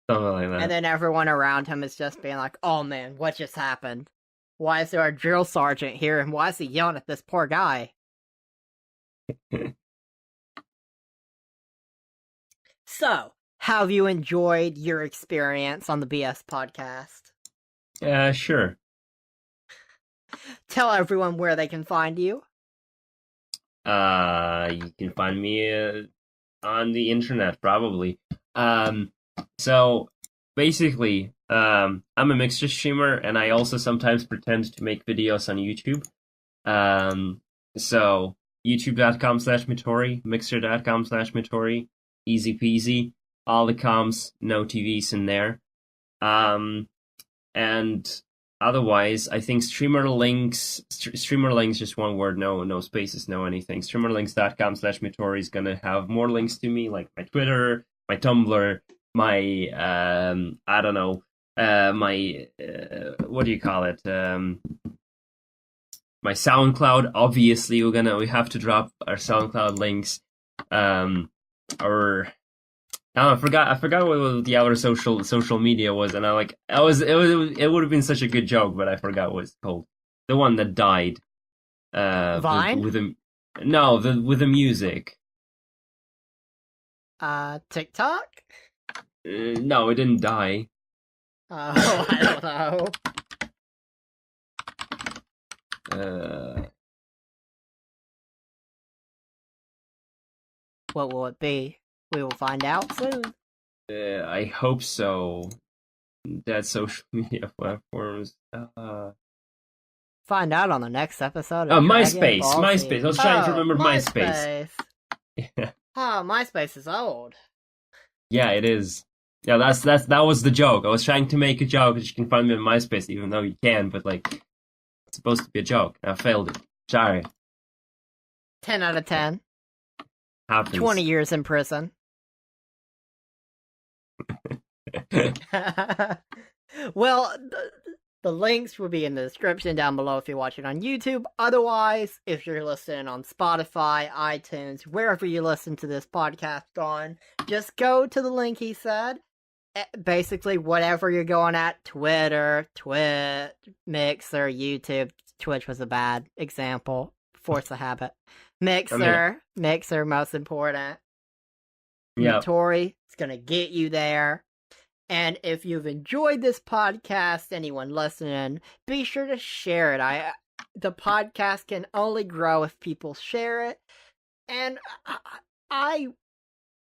S2: Something like that.
S1: And then everyone around him is just being like, "Oh man, what just happened? Why is there a drill sergeant here and why is he yelling at this poor guy?" So, how have you enjoyed your experience on the BS podcast?
S2: Sure.
S1: Tell everyone where they can find you.
S2: You can find me on the internet, probably. So basically, I'm a mixture streamer, and I also sometimes pretend to make videos on YouTube. So youtube.com/Mitori, mixer.com/Mitori, easy peasy. All the comms, no TVs in there. And otherwise, I think streamer links, just one word, no spaces, no anything. Streamerlinks.com/Mitori is gonna have more links to me, like my Twitter, my Tumblr, my I don't know, my what do you call it? My SoundCloud. Obviously, we have to drop our SoundCloud links. Or I forgot what the other social media was, and it would have been such a good joke, but I forgot what it's called. The one that died.
S1: Vine?
S2: with the music.
S1: TikTok?
S2: No, it didn't die.
S1: Oh, I don't know. What will it be? We will find out soon.
S2: I hope so. That social media platforms.
S1: Find out on the next episode of
S2: MySpace.
S1: Dragon Ball Z.
S2: MySpace. I was trying to remember
S1: MySpace.
S2: Yeah.
S1: Oh, MySpace is old.
S2: Yeah, it is. Yeah, that was the joke. I was trying to make a joke that you can find me on MySpace, even though you can, but like, it's supposed to be a joke. I failed it. Sorry.
S1: 10 out of 10.
S2: Happens.
S1: 20 years in prison. Well, the links will be in the description down below if you're watching on YouTube. Otherwise, if you're listening on Spotify, iTunes, wherever you listen to this podcast on, just go to the link he said. Basically, whatever you're going at, Twitter, Twitch, Mixer, YouTube. Twitch was a bad example. Force a habit. Mixer, most important.
S2: Yeah.
S1: Mitori is going to get you there. And if you've enjoyed this podcast, anyone listening, be sure to share it. The podcast can only grow if people share it. And I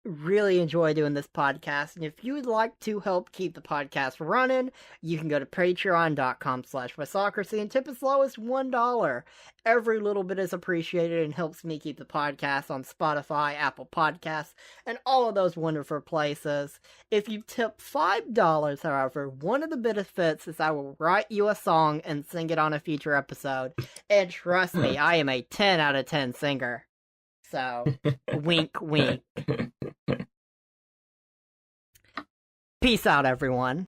S1: really enjoy doing this podcast. And if you would like to help keep the podcast running, you can go to patreon.com/Wesocracy and tip as low as $1. Every little bit is appreciated and helps me keep the podcast on Spotify, Apple Podcasts, and all of those wonderful places. If you tip $5, however, one of the benefits is I will write you a song and sing it on a future episode. And trust me, I am a 10 out of 10 singer. So, wink, wink. Peace out, everyone.